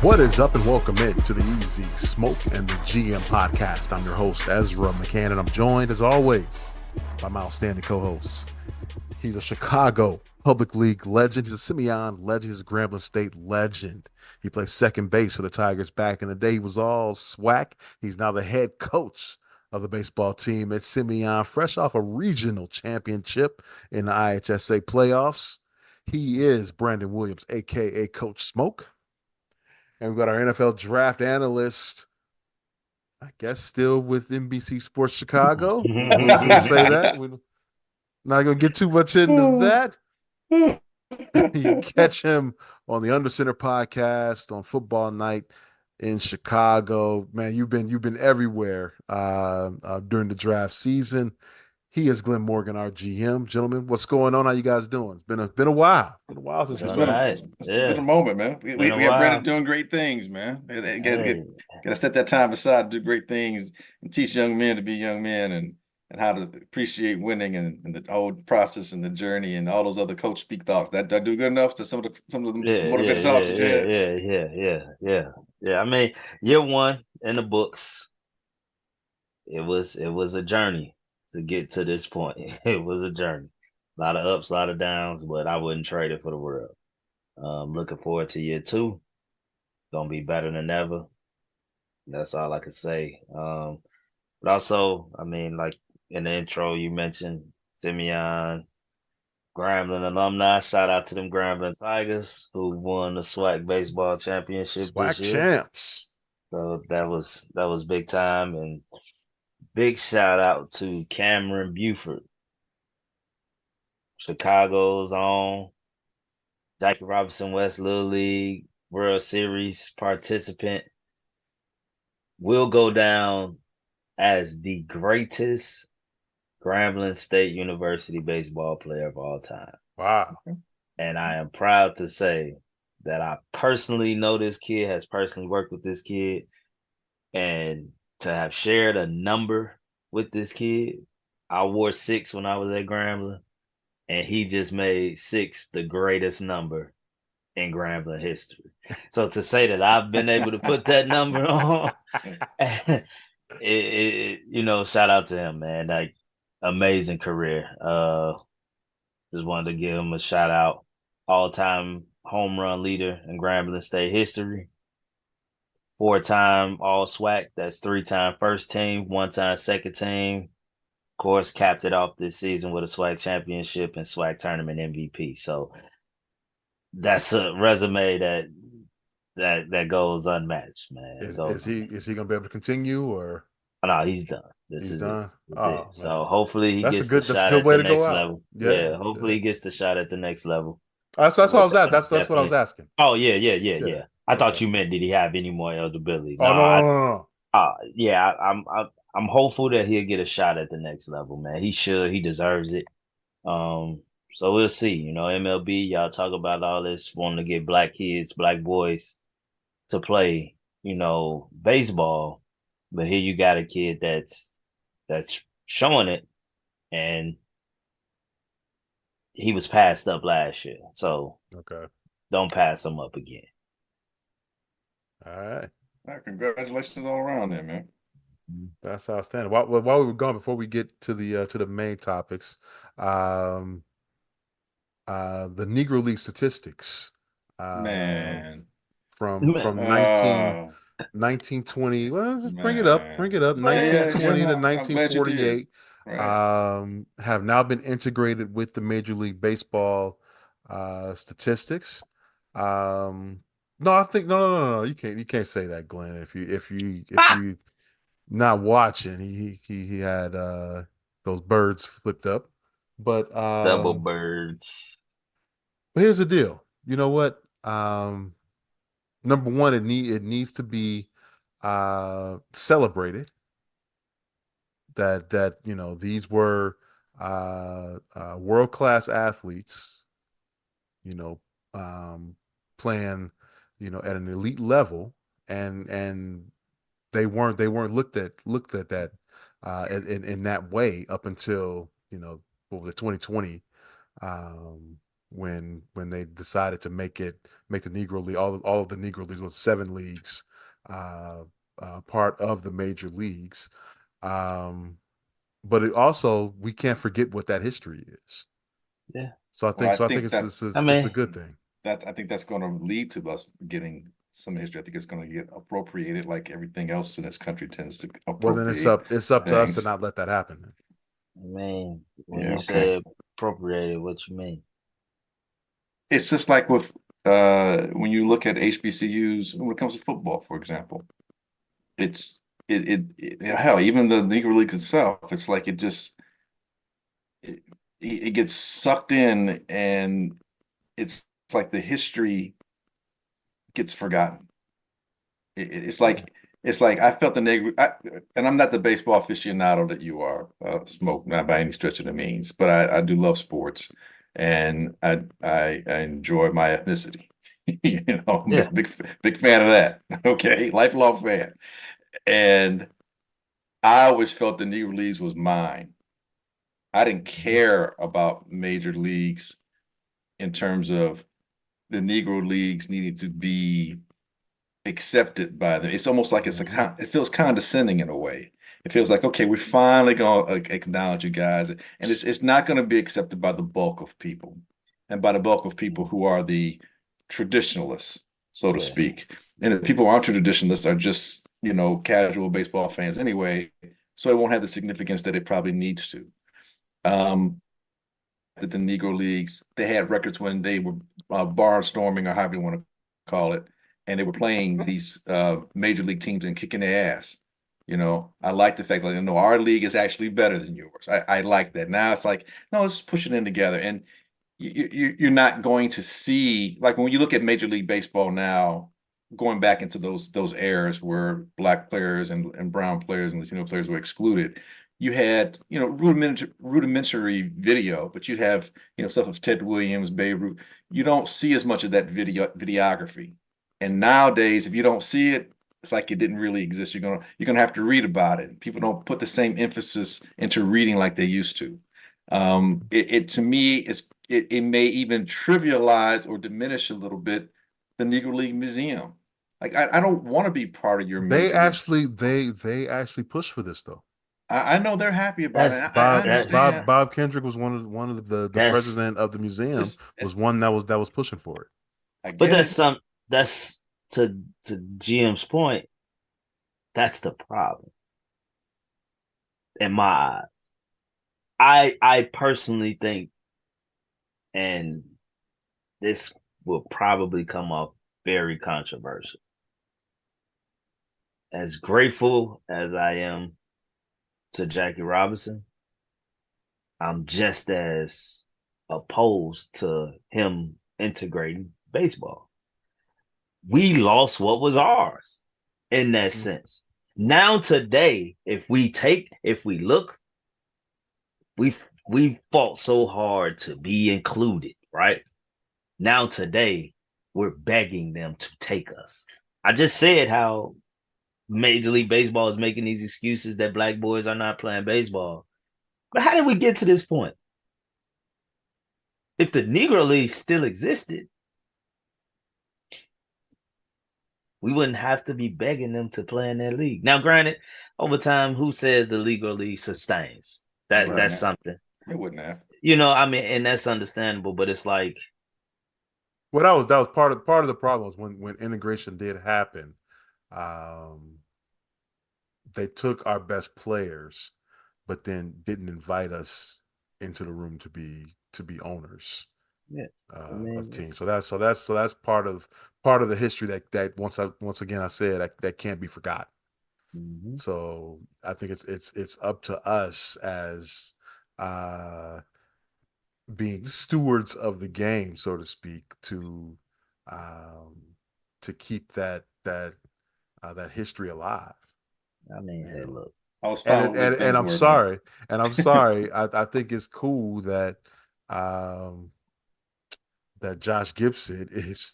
What is up, and welcome in to the Easy Smoke and the GM podcast. I'm your host, Ezra McCann, and I'm joined, as always, by my outstanding co-host. He's a Chicago Public League legend. He's a Simeon legend. He's a Grambling State legend. He played second base for the Tigers back in the day. He was all SWAC. He's now the head coach of the baseball team at Simeon, fresh off a regional championship in the IHSA playoffs. He is Brandon Williams, a.k.a. Coach Smoke. And we've got our NFL draft analyst, I guess, still with NBC Sports Chicago. We'll say that. We're not going to get too much into that. You can catch him on the Under Center podcast on football night in Chicago. Man, you've been everywhere during the draft season. He is Glenn Morgan, our GM. Gentlemen, what's going on? How you guys doing? It's been a while. It's been a while since It's we been talked. it's been a moment, man. We have Brandon doing great things, man. Hey, Got to set that time aside to do great things and teach young men to be young men and how to appreciate winning and the whole process and the journey and all those other coach speak thoughts. That do good enough to some of the motivated talks that you had. yeah. I mean, year one in the books, it was a journey to get to this point. It was a journey. A lot of ups, a lot of downs, but I wouldn't trade it for the world. Looking forward to year two. Gonna be better than ever. That's all I could say. But also, I mean, like in the intro, you mentioned Simeon, Grambling alumni. Shout out to them Grambling Tigers who won the SWAC baseball championship SWAC this year. champs. So that was big time, and big shout out to Cameron Buford, Chicago's own Jackie Robinson West Little League World Series participant. Will go down as the greatest Grambling State University baseball player of all time. Wow. And I am proud to say that I personally know this kid, has personally worked with this kid, and to have shared a number with this kid. I wore 6 when I was at Grambling, and he just made 6 the greatest number in Grambling history. So to say that I've been able to put that number on, shout out to him, man. Like, amazing career. Just wanted to give him a shout out. All-time home run leader in Grambling State history. 4-time all SWAC. That's 3-time first team, 1-time second team. Of course, capped it off this season with a SWAC championship and SWAC tournament MVP. So that's a resume that goes unmatched, man. Is he gonna be able to continue, or no, he's done. he's done? This is it. So hopefully he gets the that's a shot good at way the to go next out. level. Yeah, Hopefully he gets the shot at the next level. That's what I was at. That's what I was asking. Oh yeah. I thought you meant did he have any more eligibility? Oh no. Yeah, I'm hopeful that he'll get a shot at the next level, man. He should. He deserves it. So we'll see. You know, MLB, y'all talk about all this wanting to get black kids, black boys to play, baseball. But here you got a kid that's showing it, and he was passed up last year. So Okay. don't pass him up again. All right. Congratulations all around there, man. That's outstanding. While we were gone, before we get to the main topics, the Negro League statistics, Man. from Oh, 1920. Well, just bring it man. up. 1920 to I'm glad you did. 1948, Right. have now been integrated with the Major League Baseball statistics. No, I think no. You can't say that, Glenn. If you not watching, he had those birds flipped up. But Double birds. but here's the deal. You know what? Number one, it needs to be celebrated that these were world class athletes, playing at an elite level, and they weren't looked at that in that way up until over the 2020 when they decided to make the Negro League, all of the Negro Leagues, was 7 leagues, part of the major leagues. But it also, we can't forget what that history is. Yeah. So I Well, think I think it's that it's a good thing. I think that's going to lead to us getting some history. I think it's going to get appropriated like everything else in this country tends to Well, then appropriate it's up to us to things. not let that happen. I mean, when Yeah, you okay. say appropriated, what you mean? It's just like with when you look at HBCUs when it comes to football, for example. It's hell, even the Negro League itself, it's like it, it gets sucked in and it's like the history gets forgotten. Yeah. It's like I felt the Negro, and I'm not the baseball aficionado that you are, Smoke, not by any stretch of the means, but I do love sports, and I enjoy my ethnicity. You know, I'm a Yeah. big fan of that. Okay, lifelong fan, and I always felt the Negro Leagues was mine. I didn't Mhm. care about major leagues in terms of the Negro Leagues needing to be accepted by them. It's almost like Mhm. it feels condescending in a way. It feels like, okay, we're finally going to acknowledge you guys, and it's not going to be accepted by the bulk of people, and by the bulk of people who are the traditionalists, so to Yeah. speak. And the people who aren't traditionalists are just, casual baseball fans anyway, so it won't have the significance that it probably needs to. Um, that the Negro Leagues, they had records when they were barnstorming or however you want to call it, and they were playing these major league teams and kicking their ass. I like the fact that, no, our league is actually better than yours. I like that. Now it's like, no, let's push it in together. And you're not going to see, like when you look at Major League Baseball now, going back into those eras where black players and brown players and Latino players were excluded, you had, rudimentary video, but you'd have, stuff of Ted Williams, Babe Ruth. You don't see as much of that videography. And nowadays, if you don't see it, it's like it didn't really exist. You're gonna have to read about it. People don't put the same emphasis into reading like they used to. It to me it may even trivialize or diminish a little bit the Negro League Museum. Like I don't want to be part of your They major league. actually they actually push for this though. I know they're happy about it. That's I that understand. Bob Kendrick was one of the that's president of the museum, was It's one that was pushing for it. I but get that's it. some that's to GM's point, that's the problem in my eyes. I personally think, and this will probably come off very controversial. As grateful as I am to Jackie Robinson, I'm just as opposed to him integrating baseball. We lost what was ours in that sense. Now today, if we look, we fought so hard to be included, right? Now today, we're begging them to take us. I just said how Major League Baseball is making these excuses that black boys are not playing baseball. But how did we get to this point? If the Negro League still existed, we wouldn't have to be begging them to play in that league. Now, granted, over time, who says the Negro League sustains? It wouldn't That's have. something. It wouldn't have. I mean, and that's understandable, but it's like, Well, that was part of the problem was when integration did happen. Um, they took our best players, but then didn't invite us into the room to be owners yeah, I mean, of teams. it's So that's part of the history that once again I said that can't be forgotten. mhm. So I think it's up to us as uh, being stewards of the game, so to speak, um, to keep that history alive. I mean, You hey, know, look, I was fine with the way and things were, man. I'm sorry. I think it's cool um, that Josh Gibson is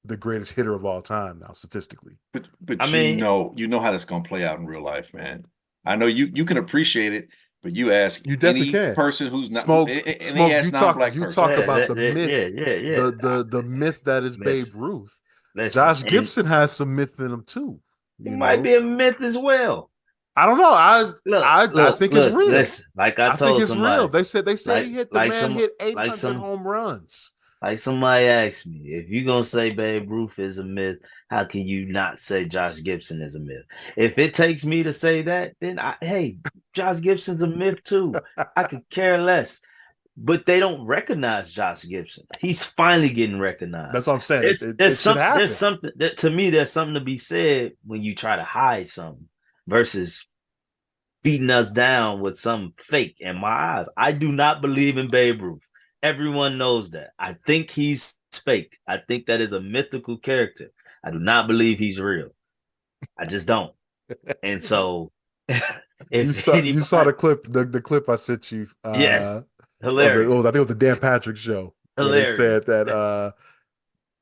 the greatest hitter of all time now statistically. I But mean, you know how that's gonna play out in real life, man. I know you can appreciate it. But you ask You definitely any can. person who's not, and they Smoke. ask non-black You person. talk Yeah, about the myth, yeah. the myth that is Babe Listen, Ruth. listen, Josh and Gibson has some myth in him too. he You might know, be a myth as well. I don't know. I think it's Look, real. listen. Like I I think told it's real. somebody, They said he hit the like man some, hit like 800 some, home runs. like somebody asked me, if you're gonna say Babe Ruth is a myth, how can you not say Josh Gibson is a myth? If it takes me to say that, then hey, Josh Gibson's a myth too. I could care less. But they don't recognize Josh Gibson. He's finally getting recognized. That's what I'm saying. It should There's happen. something that to me there's something to be said when you try to hide something versus beating us down with some fake in my eyes. I do not believe in Babe Ruth. Everyone knows that. I think he's fake. I think that is a mythical character. I do not believe he's real. I just don't. And so if You saw anybody, the clip the clip I sent you yes, I hilarious. think it was the Dan Patrick show where they Hilarious. said that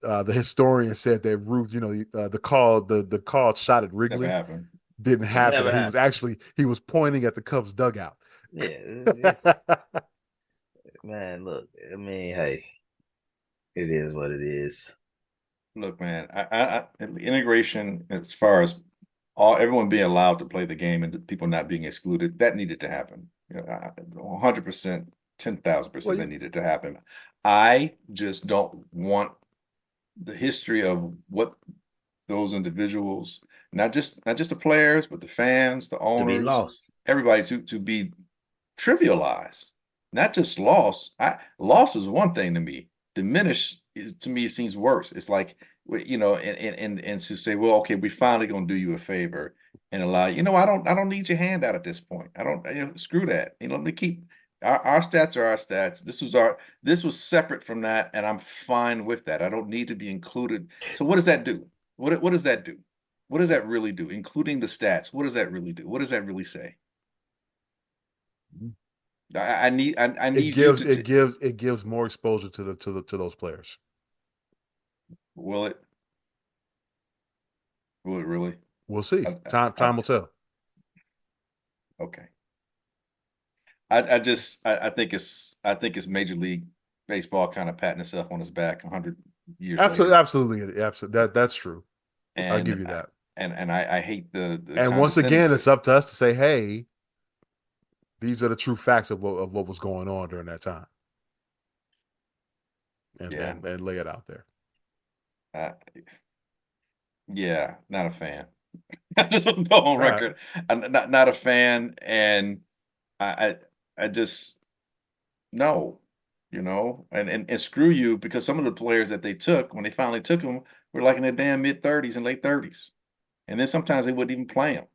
the historian said that Ruth, the call shot at Never Wrigley happened. didn't happen. Never That happened. he was pointing at the Cubs dugout. Yeah, it's man, look, I mean, hey, it is what it is. Look, man, the integration as far as everyone being allowed to play the game and the people not being excluded, that needed to happen. 100%, Well, 10,000% that needed to happen. I just don't want the history of what those individuals, not just the players, but the fans, the To be owners, lost. everybody to be trivialized, not just loss. Loss is one thing to me. Diminish to me it seems worse. It's like and to say, well, okay, we finally gonna do you a favor and allow I don't need your hand out at this point. I don't screw that. Let me keep our stats are our stats. This was separate from that, and I'm fine with that. I don't need to be included. So what does that do? What does that do? What does that really do? Including the stats. What does that really do? What does that really say? I it need you gives to it gives it gives more exposure to those players. will it will it really? We'll see. I, I, Time will tell. okay. I think it's Major League Baseball kind of patting itself on its back 100 years Absolutely, later. absolutely, absolutely. That's true. I'll give And you that. I hate the And once again, condescending. it's up to us to say, "Hey, these are the true facts of what was going on during that time," and Yeah, and lay it out there. uh, yeah, not a fan. I just want to go on All right. record. I'm not a fan, and I I just no, and screw you because some of the players that they took when they finally took them were like in their damn mid-30s and late 30s, and then sometimes they wouldn't even play them.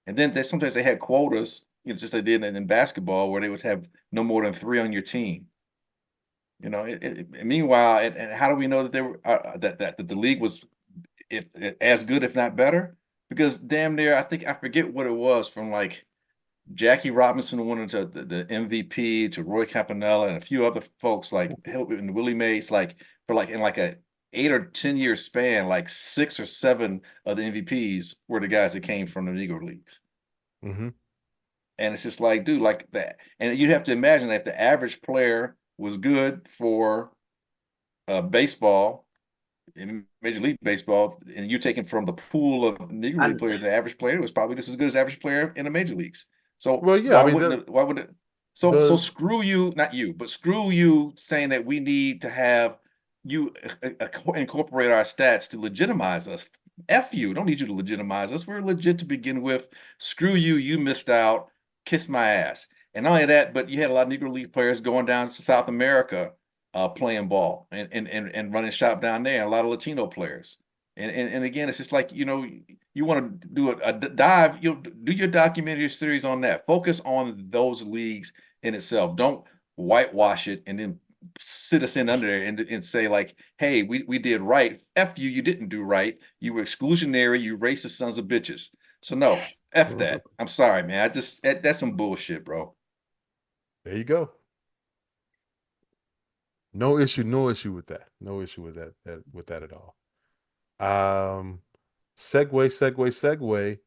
And then sometimes they had quotas, just like they did in basketball, where they would have no more than three on your team. Meanwhile, and how do we know that they were that the league was if as good, if not better? Because damn near, I forget what it was from like Jackie Robinson winning to the MVP to Roy Campanella and a few other folks like and Willie Mays, like for like in like a 8 or 10 year span, like 6 or 7 of the MVPs were the guys that came from the Negro Leagues. Mm-hmm. And it's just like, dude, like that. And you have to imagine that if the average player was good for baseball in Major League Baseball, and you taking from the pool of Negro I League players, the average player was probably just as good as average player in the major leagues. So Well, yeah. I why mean, wouldn't it? Why would it? So the screw you, not you, but screw you saying that we need to have you incorporate our stats to legitimize us. F you, don't need you to legitimize us. We're legit to begin with. Screw you, you missed out. Kiss my ass. And not only that, but you had a lot of Negro League players going down to South America playing ball and running shop down there, and a lot of Latino players. And again, it's just like you want to do a dive, you do your documentary series on that. Focus on those leagues in itself. Don't whitewash it and then sit us in under there and say like, hey, we did right. F you, you didn't do right. You were exclusionary. You racist sons of bitches. So no, F that. I'm sorry, man. That's some bullshit, bro. there you go. No issue. No issue with that. No issue with that at all. Um, segue.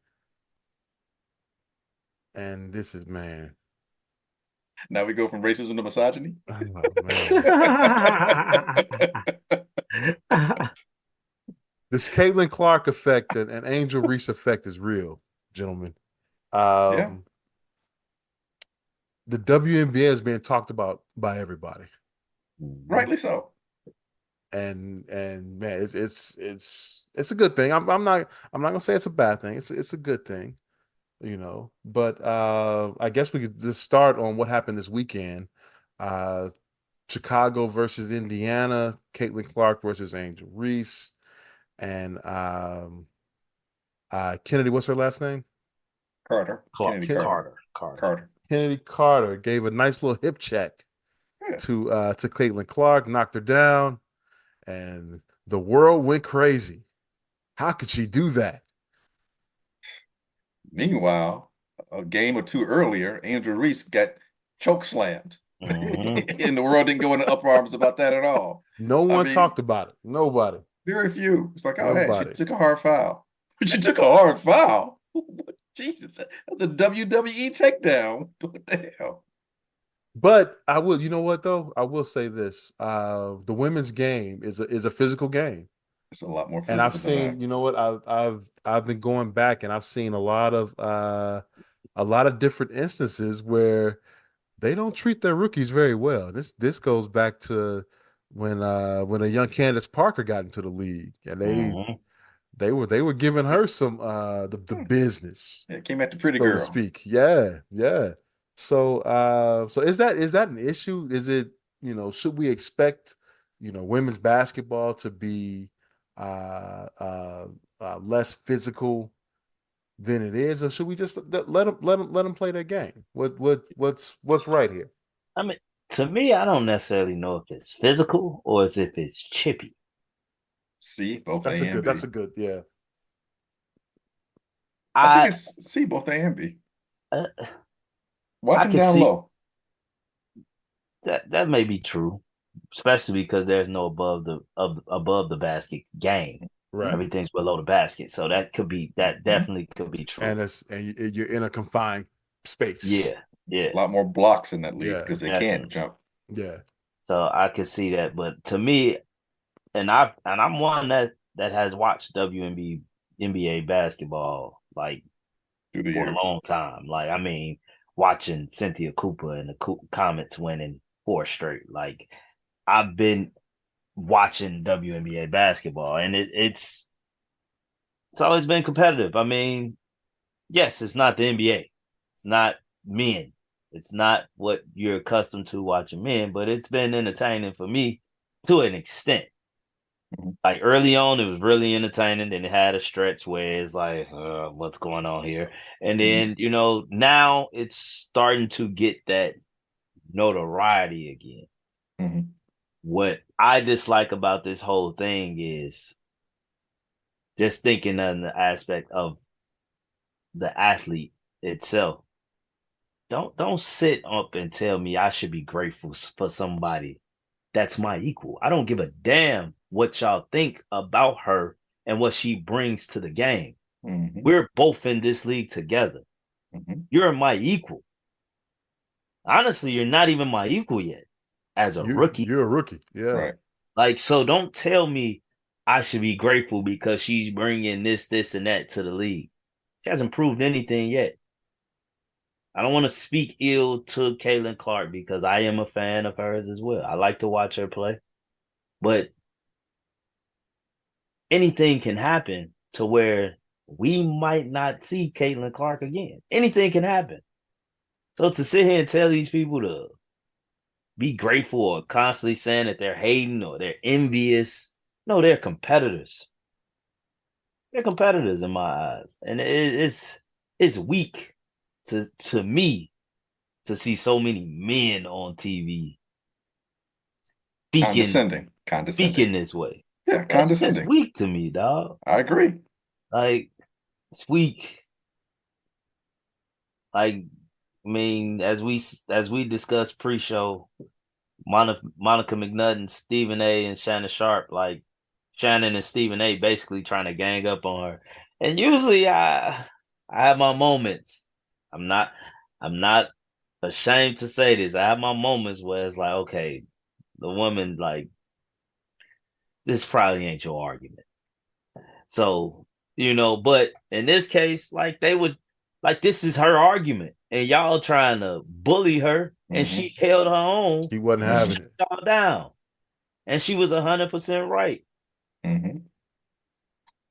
And this is man. Now we go from racism to misogyny. Oh, man. This Caitlin Clark effect and Angel Reese effect is real, gentlemen. Yeah, The WNBA is being talked about by everybody, rightly so. and man, it's a good thing. I'm not gonna say it's a bad thing. It's a good thing, you know. But I guess we could just start on what happened this weekend. Uh, Chicago versus Indiana, Caitlin Clark versus Angel Reese, and Kennedy. What's her last name? Carter, Kennedy Carter, Carter. Carter. Kennedy Carter gave a nice little hip check Yeah. to Caitlin Clark, knocked her down, and the world went crazy. How could she do that? Meanwhile, a game or two earlier, Angel Reese got choke slammed. And the world didn't go into up arms about that at all. No I one mean, talked about it. Nobody. very few. It's like, oh, hey, she Nobody. took a hard foul. But she took a hard foul. Jesus, that's a WWE takedown. What the hell? But I will, you know what though? I will say this. The women's game is a physical game. It's a lot more And I've physical than seen, that. you know what, I've been going back and I've seen a lot of different instances where they don't treat their rookies very well. This goes back to when a young Candace Parker got into the league and they were giving her some the business, It came at the pretty so to girl. speak. Yeah, yeah. So is that an issue? Is it, should we expect, women's basketball to be less physical than it is, or should we just let them play their game? What's right here? I mean, to me, I don't necessarily know if it's physical or as if it's chippy. C, both A That's a and good. That's B. a good. Yeah. I think I it's C, both A and B. uh, I Watching can down see low. that may be true, especially because there's no above the basket game. Right. Everything's below the basket, so that definitely could be true. And you're in a confined space. Yeah, yeah, A lot more blocks in that league Yeah. because they can't definitely. jump. Yeah. So I could see that, but to me, I'm one that has watched NBA basketball like Through the for a years. long time. Like, I mean, watching Cynthia Cooper and the Comets winning 4 straight. Like, I've been watching WNBA basketball, and it's always been competitive. I mean, yes, it's not the NBA. It's not men. It's not what you're accustomed to watching men, but it's been entertaining for me to an extent. Mhm. Like early on, it was really entertaining. Then it had a stretch where it's like, what's going on here? And Mhm. then, now it's starting to get that notoriety again. Mhm. What I dislike about this whole thing is just thinking on the aspect of the athlete itself. Don't sit up and tell me I should be grateful for somebody that's my equal. I don't give a damn what y'all think about her and what she brings to the game. Mhm. We're both in this league together. Mhm. You're my equal. Honestly, you're not even my equal yet as a rookie. You're a rookie. Yeah. Right. Like, so don't tell me I should be grateful because she's bringing this, and that to the league. She hasn't proved anything yet. I don't want to speak ill to Caitlin Clark because I am a fan of hers as well. I like to watch her play, but anything can happen to where we might not see Caitlin Clark again. Anything can happen. So to sit here and tell these people to be grateful or constantly saying that they're hating or they're envious, no, they're competitors. They're competitors in my eyes, and it's weak to me to see so many men on TV speaking Condescending. Condescending. speaking this way. Yeah, That's just condescending. weak to me, dog. I agree. Like, it's weak. Like, I mean, as we discussed pre-show, Monica McNutt, Stephen A, and Shannon Sharp, like Shannon and Stephen A basically trying to gang up on her. And usually I have my moments. I'm not ashamed to say this. I have my moments where it's like, okay, the woman, like, this probably ain't your argument. So, but in this case, like, they would, like, this is her argument, and y'all trying to bully her, and Mm-hmm. she held her own. She wasn't Mm-hmm. having it. Y'all down, and she was 100% right. Mm-hmm.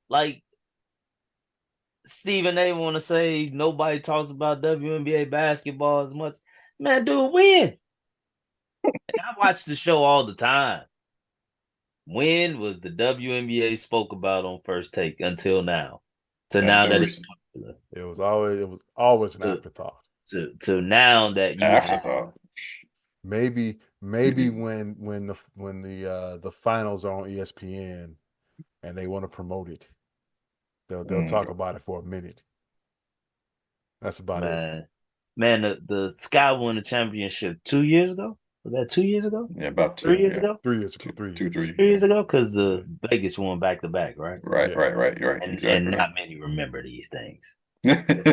Like, Stephen A. want to say nobody talks about WNBA basketball as much. Man, dude, when? And I watch the show all the time. When was the WNBA spoke about on First Take until now? To now Until that it's recent. popular. It was always an To, afterthought. to now that you have Afterthought. Maybe when the finals are on ESPN and they want to promote it, they'll talk about it for a minute. That's about it. man, the Sky won the championship 2 years ago. Was that 2 years ago? Yeah, about 3 years yeah. ago? 3 years ago. 3. 3 years ago? Because the Vegas won back to back, right? Right, Yeah. right. You're right. And Exactly right. not many remember these things.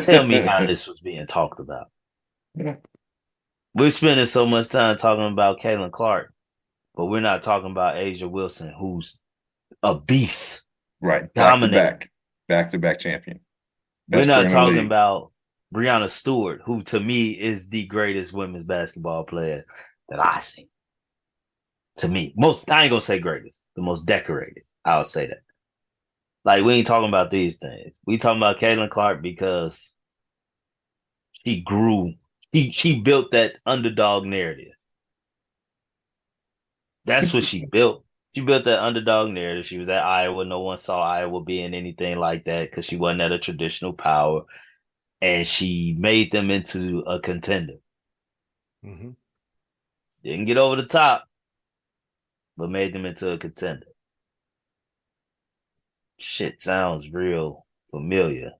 Tell me how this was being talked about. Yeah. We're spending so much time talking about Caitlin Clark, but we're not talking about Asia Wilson, who's a beast. Right. Dominating. Back to back champion. We're Best player not in the talking league. about Breanna Stewart, who to me is the greatest women's basketball player that I see. To me, I ain't gonna say greatest, the most decorated. I'll say that. Like, we ain't talking about these things. We talking about Caitlin Clark because she grew. She built that underdog narrative. That's what she built. She built that underdog narrative. She was at Iowa. No one saw Iowa being anything like that because she wasn't at a traditional power. And she made them into a contender. Mm-hmm. Didn't get over the top, but made them into a contender. Shit Sounds real familiar.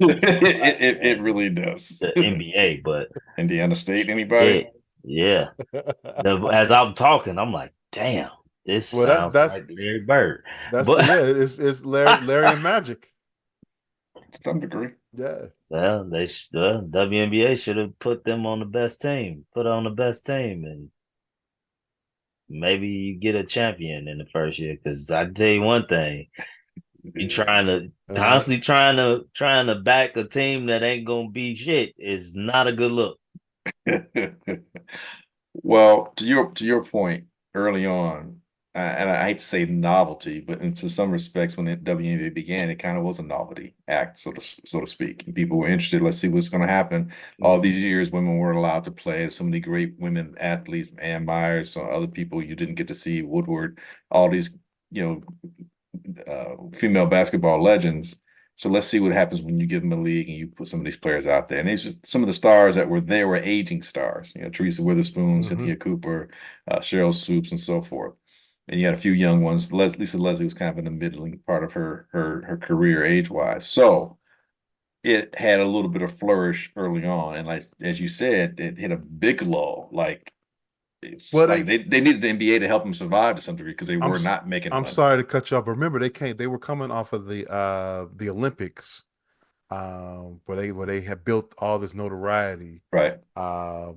it really does. The NBA, but Indiana State, anybody? Yeah. As I'm talking, I'm like, damn, this Well, sounds that's like Larry Bird. it's Larry and Magic. To some degree. Yeah. Well, the WNBA should have put them on the best team, and maybe you get a champion in the first year. Because I tell you one thing, you constantly trying to back a team that ain't gonna be shit is not a good look. Well, to your point early on, and I hate to say novelty, but in to some respects, when the WNBA began, it kind of was a novelty act, so to speak. And people were interested. Let's see what's going to happen. All these years, women were allowed to play. So many great women athletes, Ann Myers, so other people you didn't get to see, Woodward, all these, female basketball legends. So let's see what happens when you give them a league and you put some of these players out there. And it's just some of the stars that were there were aging stars. Teresa Witherspoon, Cynthia Cooper, Cheryl Swoops, and so forth. And you had a few young ones. Lisa Leslie was kind of in the middling part of her career age wise. So it had a little bit of flourish early on, and like as you said, it hit a big lull. Like it's like they needed the NBA to help them survive to some degree because they were not making I'm money. sorry to cut you off. But remember, they were coming off of the Olympics, where they had built all this notoriety, Right.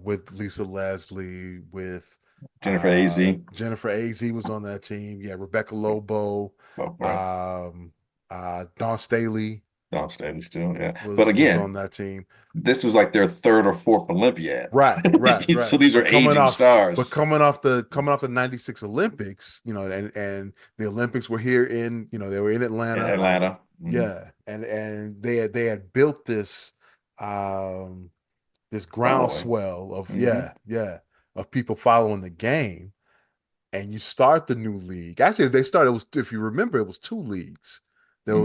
with Lisa Leslie, with Jennifer Azzi. Jennifer Azzi was on that team. Yeah, Rebecca Lobo, Oh, right. Dawn Staley Dawn Staley still, yeah. But was again, on that team. this was like their third or fourth Olympiad. Right. So these are aging stars. Coming off the '96 Olympics, and the Olympics were here they were in Atlanta. Atlanta. Mm-hmm. Yeah, and they had built this this groundswell of of people following the game, and you start the new league. Actually, they started. It was, if you remember, it was two leagues. There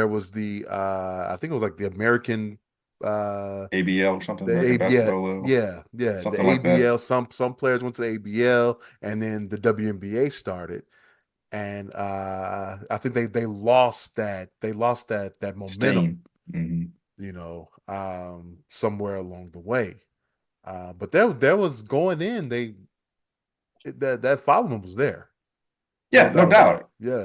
was the I think it was like the American ABL or something, the American ABL, Basketball League. yeah, the Something like that. ABL. Some players went to the ABL, and then the WNBA started, and I think they lost that momentum, Steam. somewhere along the way. But there was going in, that following was there. Yeah, no doubt. Yeah.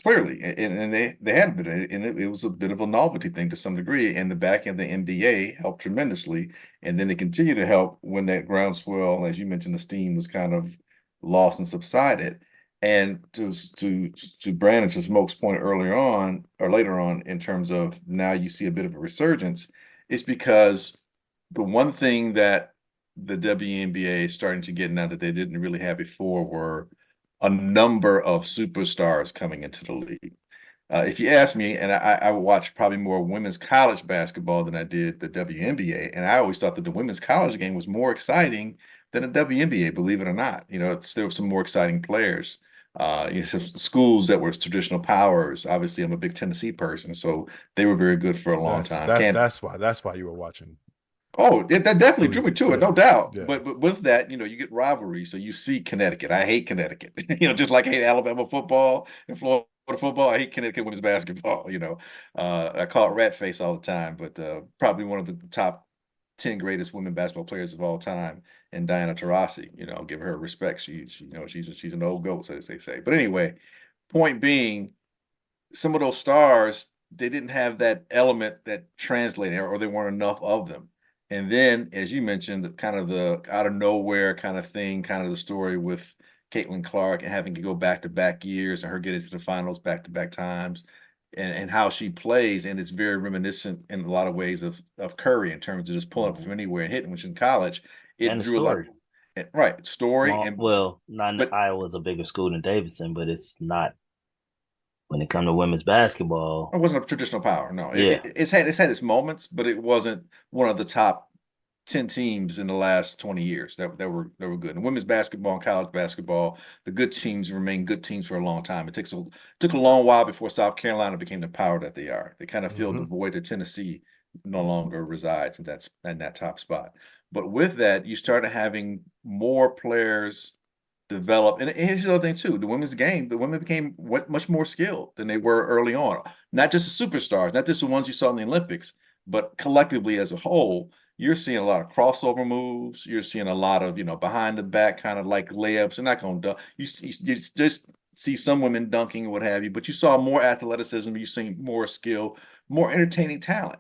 Clearly, and they had been, and it was a bit of a novelty thing to some degree. And the back end of the NBA helped tremendously, and then it continued to help when that groundswell, as you mentioned, the steam was kind of lost and subsided. And to Brandon, to Smoke's point earlier on or later on, in terms of now you see a bit of a resurgence, it's because the one thing that the WNBA is starting to get now that they didn't really have before were a number of superstars coming into the league. If you ask me, and I watch probably more women's college basketball than I did the WNBA, and I always thought that the women's college game was more exciting than the WNBA, believe it or not. There were some more exciting players. Some schools that were traditional powers. Obviously, I'm a big Tennessee person, so they were very good for a long time. That's why you were watching. Oh, that definitely drew me to it, no doubt. Yeah. But with that, you get rivalry. So you see Connecticut. I hate Connecticut. Just like I hate Alabama football and Florida football. I hate Connecticut women's basketball. I call it rat face all the time, but probably one of the top 10 greatest women basketball players of all time, and Diana Taurasi. Give her respect. She's an old goat, as they say. But anyway, point being, some of those stars, they didn't have that element that translated, or there weren't enough of them. And then, as you mentioned, kind of the out of nowhere kind of thing, kind of the story with Caitlin Clark and having to go back-to-back years and her getting to the finals back-to-back times, and how she plays. And it's very reminiscent in a lot of ways of Curry in terms of just pulling up from anywhere and hitting, which in college, it And the drew a lot. story. Right. Story. Not Iowa's a bigger school than Davidson, but it's not when it comes to women's basketball. It wasn't a traditional power. No, Yeah. It's had its moments, but it wasn't one of the top 10 teams in the last 20 years that were good. And women's basketball and college basketball, the good teams remain good teams for a long time. It took a long while before South Carolina became the power that they are. They kind of filled the void that Tennessee no longer resides in that top spot. But with that, you started having more players develop. And here's the other thing too: the women's game, the women became much more skilled than they were early on. Not just the superstars, not just the ones you saw in the Olympics, but collectively as a whole, you're seeing a lot of crossover moves. You're seeing a lot of behind the back kind of like layups. They're not going to dunk. You just see some women dunking or what have you, but you saw more athleticism. You see more skill, more entertaining talent.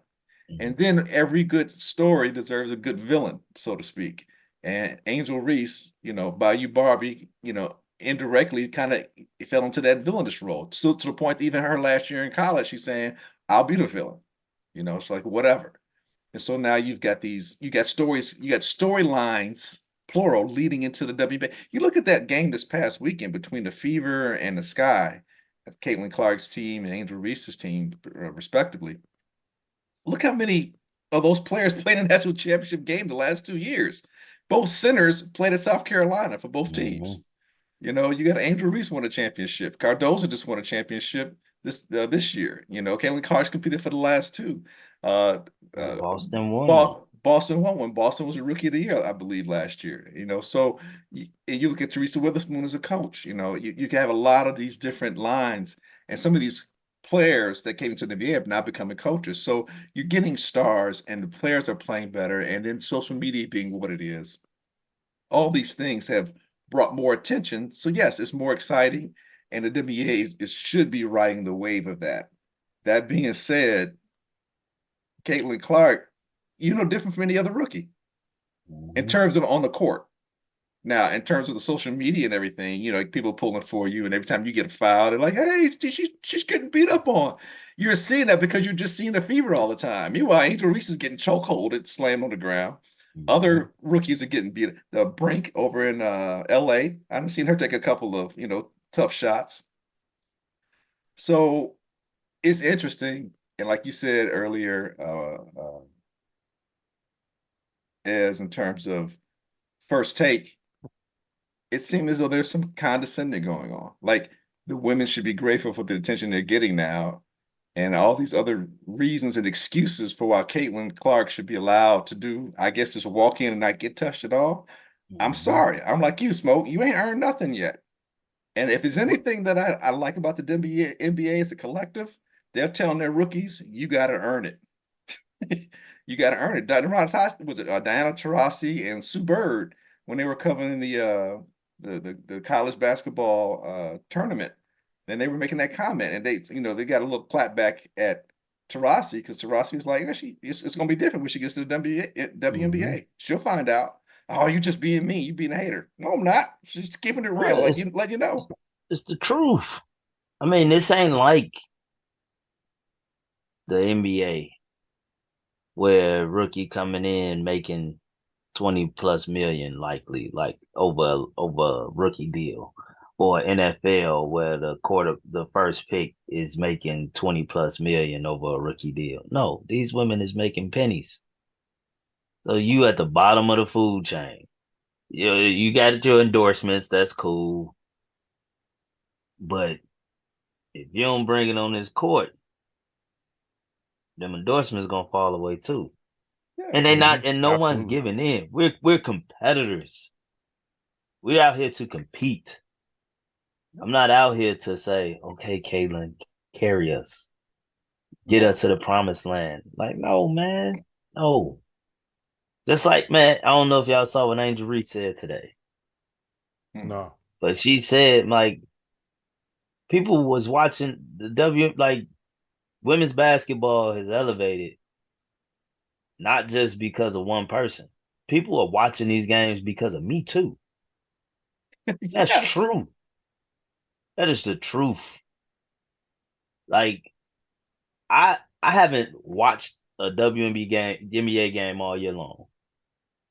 And then every good story deserves a good villain, so to speak. And Angel Reese, Bayou Barbie, indirectly kind of fell into that villainous role. So to the point that even her last year in college, she's saying, "I'll be the villain." It's like whatever. And so now you got storylines, plural, leading into the WNBA. You look at that game this past weekend between the Fever and the Sky, Caitlin Clark's team and Angel Reese's team, respectively. Look how many of those players played in the national championship game the last 2 years. Both centers played at South Carolina for both teams. You got Angel Reese won a championship. Cardozo just won a championship this year. Caitlin Clark's competed for the last two. Boston won. Boston won one. Boston was a rookie of the year, I believe, last year. So you look at Teresa Witherspoon as a coach. You can have a lot of these different lines, and some of these players that came into the NBA have now becoming coaches. So you're getting stars, and the players are playing better. And then social media being what it is, all these things have brought more attention. So yes, it's more exciting, and the WNBA should be riding the wave of that. That being said, Caitlin Clark, different from any other rookie in terms of on the court. Now, in terms of the social media and everything, people pulling for you, and every time you get a foul, they're like, "Hey, she's getting beat up on." You're seeing that because you're just seeing the Fever all the time. Meanwhile, Angel Reese is getting chokeholded, slammed on the ground. Other rookies are getting beat. The Brink over in LA, I haven't seen her take a couple of tough shots. So it's interesting, and like you said earlier, as in terms of First Take, it seems as though there's some condescending going on. Like the women should be grateful for the attention they're getting now, and all these other reasons and excuses for why Caitlin Clark should be allowed to do, I guess, just walk in and not get touched at all. I'm sorry. I'm like you, Smoke. You ain't earned nothing yet. And if there's anything that I like about the NBA as a collective, they're telling their rookies, you got to earn it. You got to earn it. Was it Diana Taurasi and Sue Bird when they were covering the the college basketball tournament, and they were making that comment, and they got a little clap back at Taurasi because Taurasi was like, it's going to be different when she gets to the WNBA. She'll find out. Oh, you just being me. You being a hater. No, I'm not. She's keeping it real. Let you know. It's the truth. I mean, this ain't like the NBA where rookie coming in making 20 plus million likely, like over a rookie deal, or NFL where the first pick is making 20 plus million over a rookie deal. No, these women is making pennies. So you at the bottom of the food chain. You got your endorsements, that's cool. But if you don't bring it on this court, them endorsements gonna fall away too. Yeah, And they not, and no one's Absolutely. giving in. We're competitors. We're out here to compete. I'm not out here to say, okay, Caitlin, carry us. Get us to the promised land. Like, no, man. No. Just like, man, I don't know if y'all saw what Angel Reese said today. No. But she said, like, people was watching like women's basketball has elevated, not just because of one person. People are watching these games because of me too. That's Yes. true. That is the truth. Like, I haven't watched a NBA game all year long.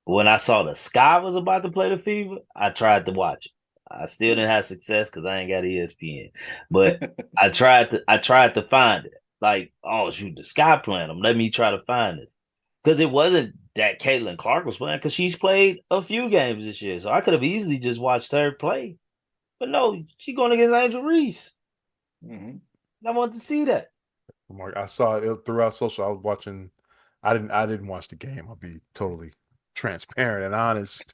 When I saw the Sky was about to play the Fever, I tried to watch it. I still didn't have success because I ain't got ESPN. But I tried to find it. Like, oh shoot, the Sky playing them. Let me try to find it. Because it wasn't that Caitlin Clark was playing, because she's played a few games this year. So I could have easily just watched her play. But no, she going against Angel Reese. Mm-hmm. I want to see that. Mark, I saw it throughout social. I was watching. I didn't watch the game. I'll be totally transparent and honest.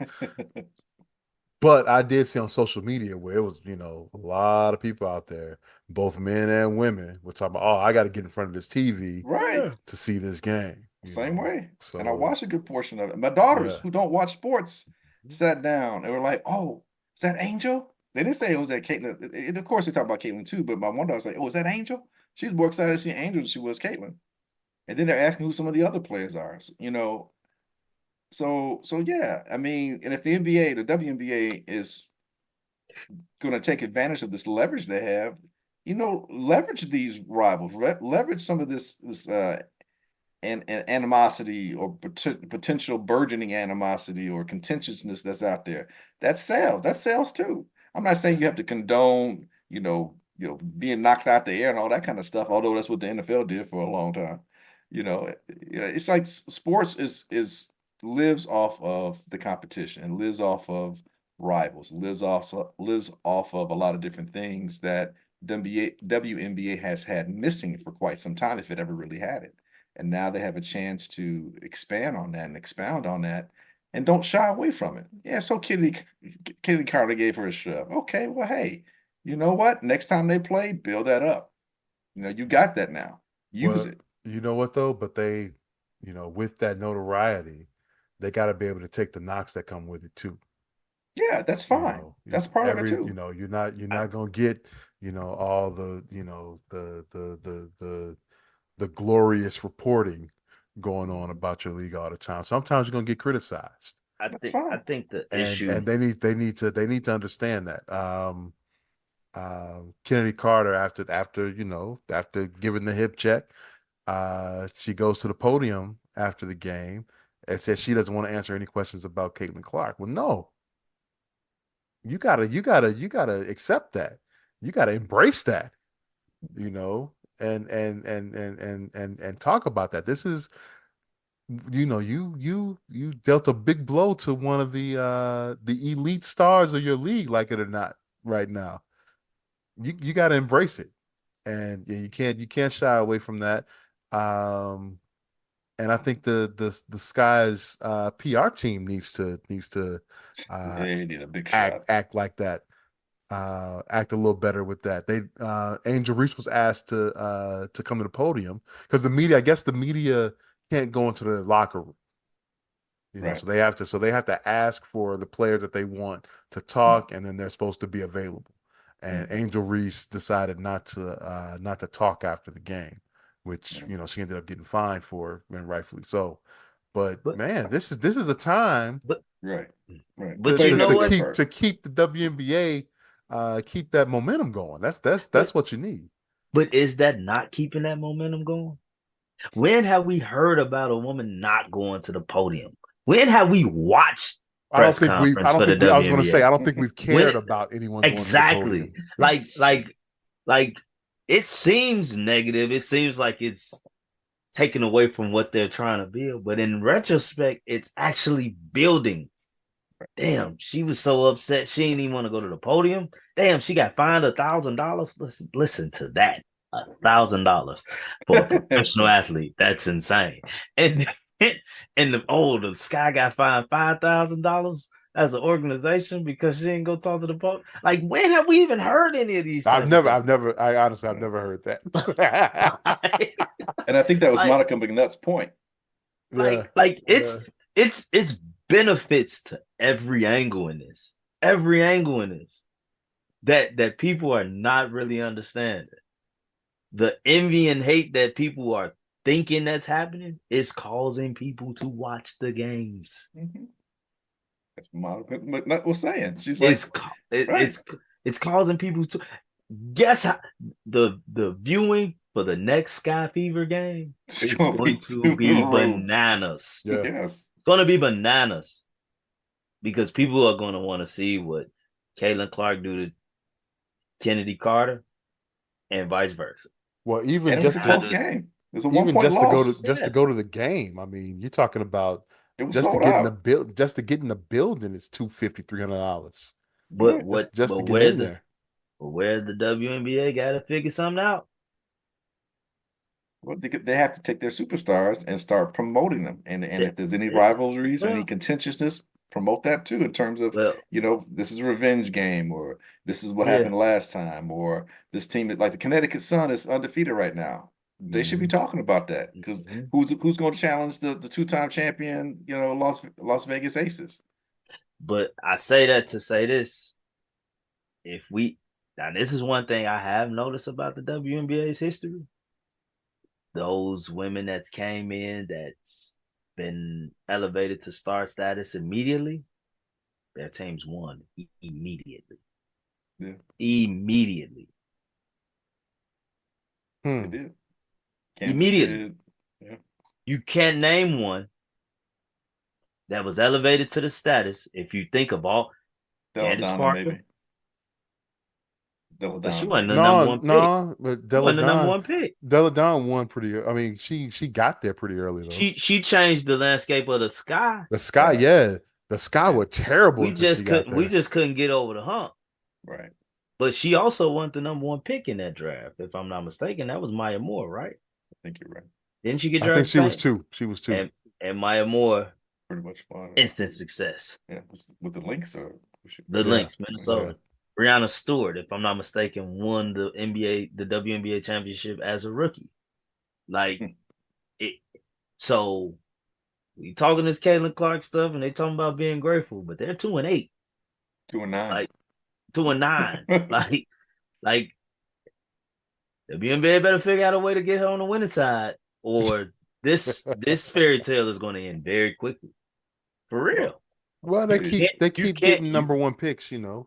But I did see on social media where it was, a lot of people out there, both men and women, were talking about, oh, I got to get in front of this TV Right. to see this game. Same way. And I So watched a good portion of it. My daughters yeah, who don't watch sports sat down and were like, "Oh, is that Angel?" They didn't say it was that Caitlin. Of course, they talk about Caitlin too, but my one daughter was like, "Oh, is that Angel?" She's more excited to see Angel than she was Caitlin. And then they're asking who some of the other players are. So yeah. I mean, and if the WNBA is going to take advantage of this leverage they have, leverage these rivals, leverage some of this and animosity or potential burgeoning animosity or contentiousness that's out there. That sells. That sells too. I'm not saying you have to condone, being knocked out the air and all that kind of stuff. Although that's what the NFL did for a long time. It's like sports is lives off of the competition, lives off of rivals, lives off of a lot of different things that WNBA has had missing for quite some time, if it ever really had it. And now they have a chance to expand on that and expound on that and don't shy away from it. Yeah, so Kitty Carter gave her a shove. Okay, well, hey, you know what? Next time they play, build that up. You got that now. Use but it. you know what though? But they, with that notoriety, they got to be able to take the knocks that come with it too. Yeah, that's fine. That's It's part of it every, too. you're not gonna get, all the, the glorious reporting going on about your league all the time. Sometimes you're gonna get criticized, That's I fine. think the and issue. they need to understand that. Kennedy Carter, after giving the hip check, she goes to the podium after the game and says she doesn't want to answer any questions about Caitlin Clark. Well, no, you gotta accept that. You gotta embrace that, and talk about that. This is, you dealt a big blow to one of the elite stars of your league, like it or not, right now. You gotta embrace it. And yeah, you can't shy away from that. Um, and I think the Sky's PR team needs to uh, They need a big shot. act like that. Act a little better with that. Angel Reese was asked to come to the podium because I guess the media can't go into the locker room. You know, Right. so they have to ask for the players that they want to talk, and then they're supposed to be available. And Angel Reese decided not to talk after the game, which she ended up getting fined for, and rightfully so. But But man, this is a time but Right. Right. but Players you are know gonna to get what? keep hurt. to keep the WNBA keep that momentum going. That's But what you need. but is that not keeping that momentum going? When have we heard about a woman not going to the podium? When have we watched press I conference don't for the think I was going to say WNBA? I don't think we've When cared about anyone going to the exactly podium. like it seems negative. It seems like it's taken away from what they're trying to build. But in retrospect, it's actually building. Damn, she was so upset she didn't even want to go to the podium. Damn, she got fined $1,000. Listen to that. $1,000 for a professional athlete. That's insane. And the Sky got fined $5,000 as an organization because she didn't go talk to the podium. Like, when have we even heard any of these type of things? I honestly I've never heard that. And I think that was like, Monica McNutt's point. Yeah. It's benefits to every angle in this. Every angle in this that people are not really understanding. The envy and hate that people are thinking that's happening is causing people to watch the games. That's what Monica McNutt was saying. She's like, It's right. it's causing people to guess how the viewing for the next Sky Fever game It's is gonna be going to through the be roof. bananas. Yeah. Yes. It's going to be bananas because people are going to want to see what Caitlin Clark do to Kennedy Carter and vice versa. Well, And it was a close game. It was a even 1-point loss. just to go to the game. I mean, you're talking about It was just to sold get in the out. just to get in the building is $250, $300. But Right. what Just but to get in there. where the WNBA got to figure something out. Well, they have to take their superstars and start promoting them. And It, if there's any it, rivalries, any well, contentiousness, promote that too in terms of, well, this is a revenge game, or this is what yeah. happened last time, or this team is like the Connecticut Sun is undefeated right now. They should be talking about that because Mm-hmm. who's going to challenge the two-time champion, Las Vegas Aces? But I say that to say this: if we now, this is one thing I have noticed about the WNBA's history. Those women that came in that's been elevated to star status immediately, their teams won immediately. Yeah, Immediately. they did. Kansas Immediately. did. Yeah. You can't name one that was elevated to the status. If you think of all Candace Deladonna Parker, maybe. but she Deladonna wasn't maybe. the number No, one pick. no, but She wasn't the number one pick. Della Don won pretty. I mean, she got there pretty early though. She changed the landscape of the Sky. The Sky, Right. yeah, the Sky were terrible We until she just got couldn't we there. just couldn't get over the hump. Right. But she also won the number one pick in that draft, if I'm not mistaken. That was Maya Moore, right? I think you're right. Didn't she get I think drafted? she was two. She was two. And Maya Moore, Pretty much fine. instant success. Yeah, with the Lynx or The Yeah. Lynx, Minnesota. Brianna Stewart, if I'm not mistaken, won the WNBA championship as a rookie. Like it. So we talking this Caitlin Clark stuff, and they talking about being grateful, but they're 2-8, 2-9. like 2-9, like the WNBA better figure out a way to get her on the winning side, or this fairy tale is going to end very quickly, for real. Well, they keep getting number one picks, you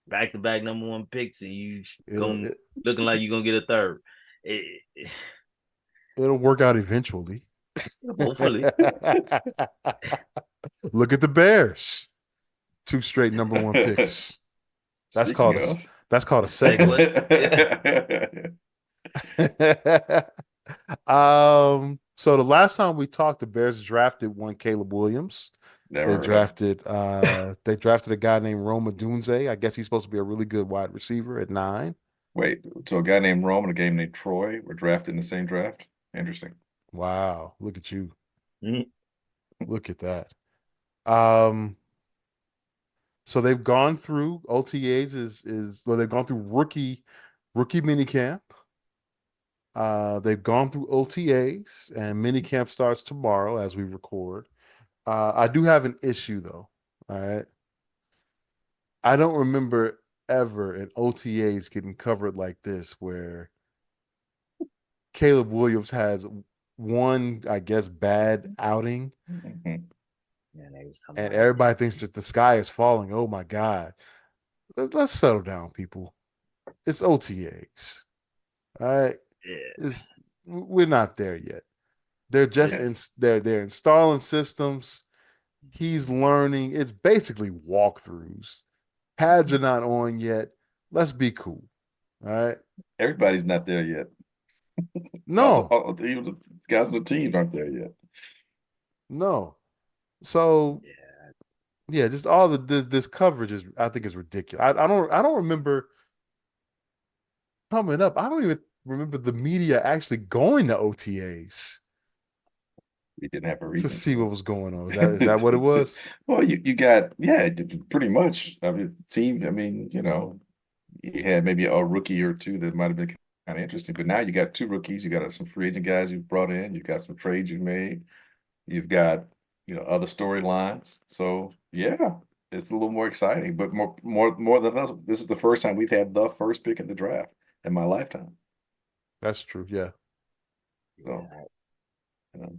back-to-back number one picks, and you looking like you're gonna get a third. It'll work out eventually. Hopefully. Look at the Bears. 2 straight number one picks. That's called a segment. So the last time we talked, the Bears drafted one Caleb Williams. They drafted a guy named Roma Dunze. I guess he's supposed to be a really good wide receiver at 9. Wait, so a guy named Rome and a guy named Troy were drafted in the same draft? Interesting. Wow, look at you. Mm-hmm. Look at that. So they've gone through OTAs they've gone through rookie minicamp. They've gone through OTAs and minicamp starts tomorrow as we record. I do have an issue though. All right. I don't remember ever in OTAs getting covered like this where Caleb Williams has one, I guess, bad outing Mhm. and everybody thinks that the sky is falling. Oh my God. Let's settle down, people. It's OTAs. All right. Yeah. We're not there yet. They're just It's, they're installing systems. He's learning. It's basically walkthroughs. Pads are not on yet. Let's be cool. All right. Everybody's not there yet. No, Even the guys on the team aren't there yet. no. So yeah. yeah, just all this coverage is I think is ridiculous. I don't remember coming up. I don't even remember the media actually going to OTAs We didn't have a to reason see what to. was going on. Is that what it was? Well, you got, yeah, pretty much. I mean, team. I mean, you had maybe a rookie or two that might have been kind of interesting, but now you got two rookies. You got some free agent guys you've brought in. You've got some trades you've made. You've got, other storylines. So yeah, it's a little more exciting, but more than us. This is the first time we've had the first pick in the draft in my lifetime. That's true. Yeah. So, Yeah. you know,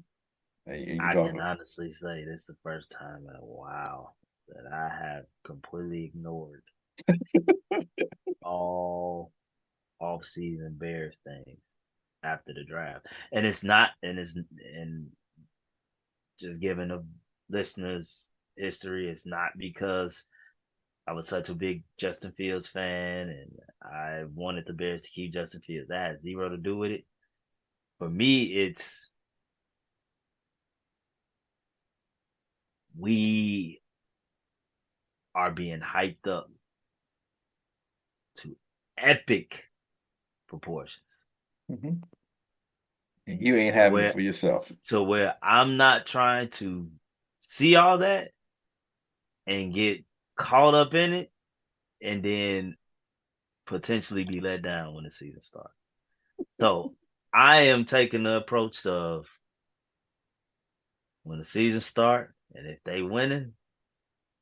and you I talk can honestly say this is the first time in a while that I have completely ignored all off-season Bears things after the draft, and it's not, and just giving the listeners history. It's not because I was such a big Justin Fields fan and I wanted the Bears to keep Justin Fields. That has zero to do with it. For me, it's we are being hyped up to epic proportions. Mhm. And you ain't To having it where for yourself. I'm not trying to see all that and get caught up in it and then potentially be let down when the season starts. So I am taking the approach of when the season start and if they winning,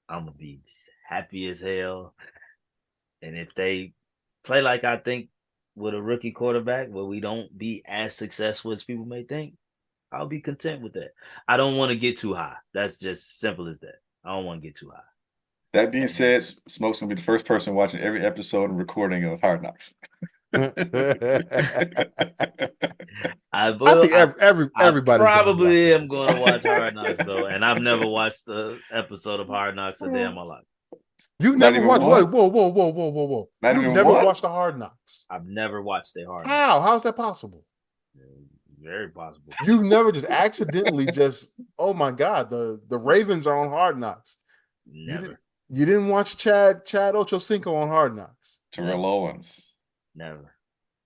I'm gonna be happy as hell. And if they play like I think with a rookie quarterback, where we don't be as successful as people may think, I'll be content with that. I don't want to get too high. That's just simple as that. I don't want to get too high. That being And said, Smoke's gonna be the first person watching every episode and recording of Hard Knocks. I I will. think I everybody's gonna be probably watching am this. going to watch Hard Knocks though, and I've never watched the episode of Hard Knocks a day in my life. You've Not never even watched whoa, one. whoa, whoa, whoa, whoa, whoa, whoa. Not You've even never one. watched the Hard Knocks. I've never watched a Hard Knocks. How's that possible? Very possible. You've never just accidentally just oh my God, the Ravens are on Hard Knocks. You didn't Never. you didn't watch Chad Ochocinco on Hard Knocks. Terrell Owens, Never.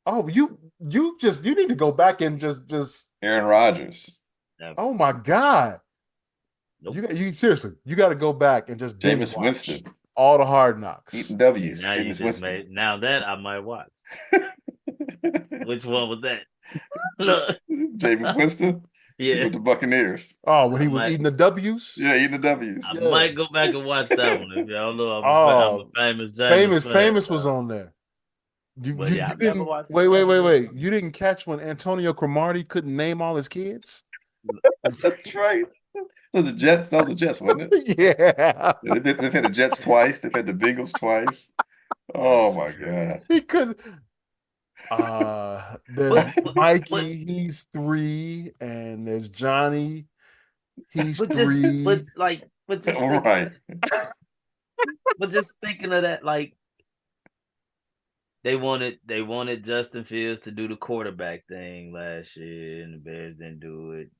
Oh, you need to go back and just Aaron Rodgers, Never. oh my God. Nope. You seriously, you got to go back and just binge Jameis watch Winston, all the Hard Knocks. eating See, W's. now you Jameis just Winston. made. Now that I might watch. Which one was that? Look. Jameis Winston Yeah. with the Buccaneers. Oh, when I he was might. eating the W's? Yeah, eating the W's. I Yeah. might go back and watch that one. If y'all know, I'm a Oh, famous James fan. famous was So. on there. But yeah, You I've never didn't watched. wait. You didn't catch when Antonio Cromartie couldn't name all his kids? That's right. That was the Jets. That was the Jets, wasn't it? Yeah. They've had the Jets twice. They've had the Bengals twice. Oh my God. He couldn't. There's But Mikey, he's 3, and there's Johnny, he's but 3. just All right. but just thinking of that, like they wanted Justin Fields to do the quarterback thing last year, and the Bears didn't do it.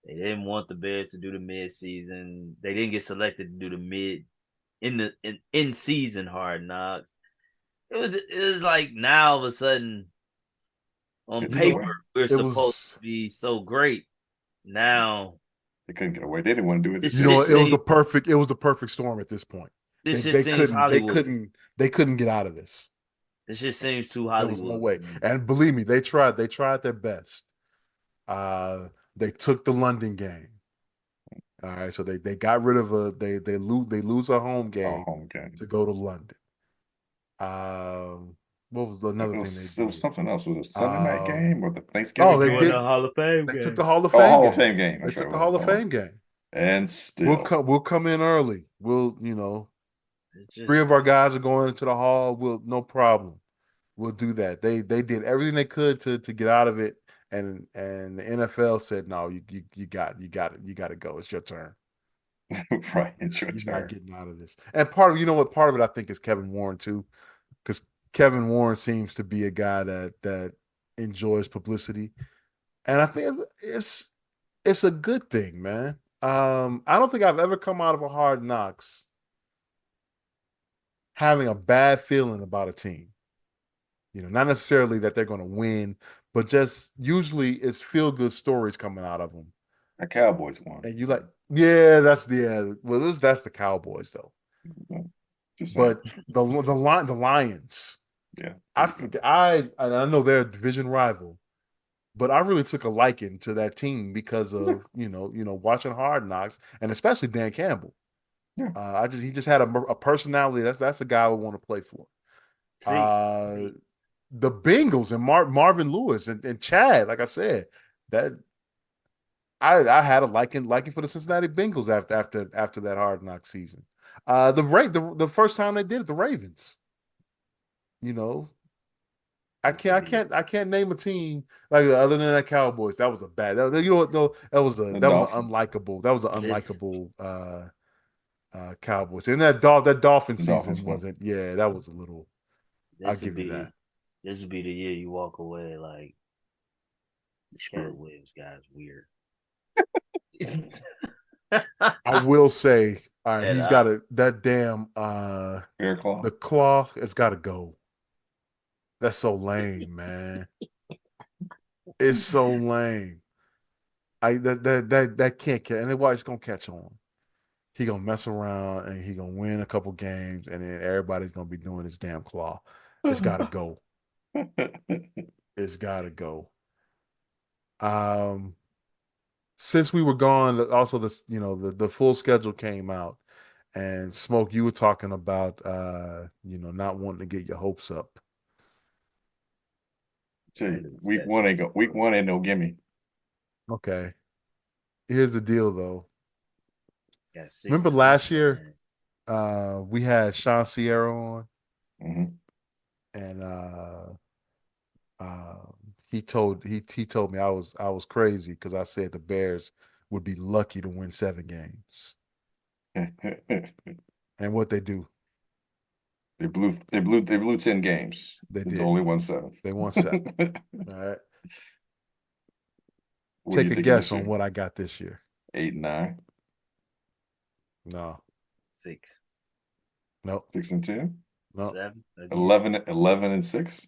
They didn't want the Bears to do the mid-season. They didn't get selected to do the mid in season Hard Knocks. It was like now all of a sudden on paper we're supposed to be so great. Now they couldn't get away. They didn't want to do it. You know, it was the perfect storm at this point. This just seems Hollywood. They couldn't get out of this. This just seems too There was no Hollywood way. for me. And believe me, they tried their best. They took the London game. All right, so they got rid of they lose a home Oh, game home game. to go to London. What was another thing they It was did? something else. Was it a Sunday night Um, game or the oh, Thanksgiving they Doing game? the did. Hall of Fame They took the game. Hall of Oh, Fame Hall of game. Fame game. They That's right. took the Hall of Fame game. And still, We'll come in early. It's Three just of our guys are going into the hall. No problem. We'll do that. They did everything they could to get out of it, and the NFL said no, you got it. You got to go. It's your turn. right, it's your You're not turn. getting out of this. And part of part of it I think is Kevin Warren too, because Kevin Warren seems to be a guy that enjoys publicity, and I think it's a good thing, man. I don't think I've ever come out of a Hard Knocks having a bad feeling about a team. Not necessarily that they're going to win, but just usually it's feel good stories coming out of them. The Cowboys won. And you like, yeah, that's the Cowboys though. Just saying. But the Lions, Yeah. I know they're a division rival, but I really took a liking to that team because Yeah. of watching Hard Knocks and especially Dan Campbell. Yeah. He just had a personality. That's a guy I would want to play for. see. Uh, the Bengals and Marvin Lewis and Chad, like I said, that I had a liking for the Cincinnati Bengals after that Hard Knock season. The first time they did it, the Ravens. You know, I can't name a team like other than that Cowboys. That was a bad. You know what? No, The that was an Dolphins. This unlikable Cowboys. And that Dolphin The Dolphins season won. wasn't. Yeah, that was a little. I'll this would give you be that. this would be the year you walk away like this Caleb Williams guy's weird. I will say, all right, And he's got that damn Bear Claw. the claw. It's got to go. That's so lame, man. It's so lame. That can't catch. And then why it's gonna catch on? He gonna mess around and he gonna win a couple games, and then everybody's gonna be doing his damn claw. It's got to go. It's got to go. Um, since we were gone, also the full schedule came out, and Smoke, you were talking about not wanting to get your hopes up. Tell when you, did the week schedule one ain't go. come Week out? one ain't no gimme. Okay, here's the deal though. Got six Remember division last year, games. we had Sean Sierra on, Hmm. and uh, he told me I was crazy because I said the Bears would be lucky to win 7 games, and what they do, They blew 10 games. they It's did. only won 7. They won 7. All right, What are take you a thinking guess this on year? what I got this year. 8 and 9, No, 6, no, 6 and 10, no. 7 again. 11 and 6.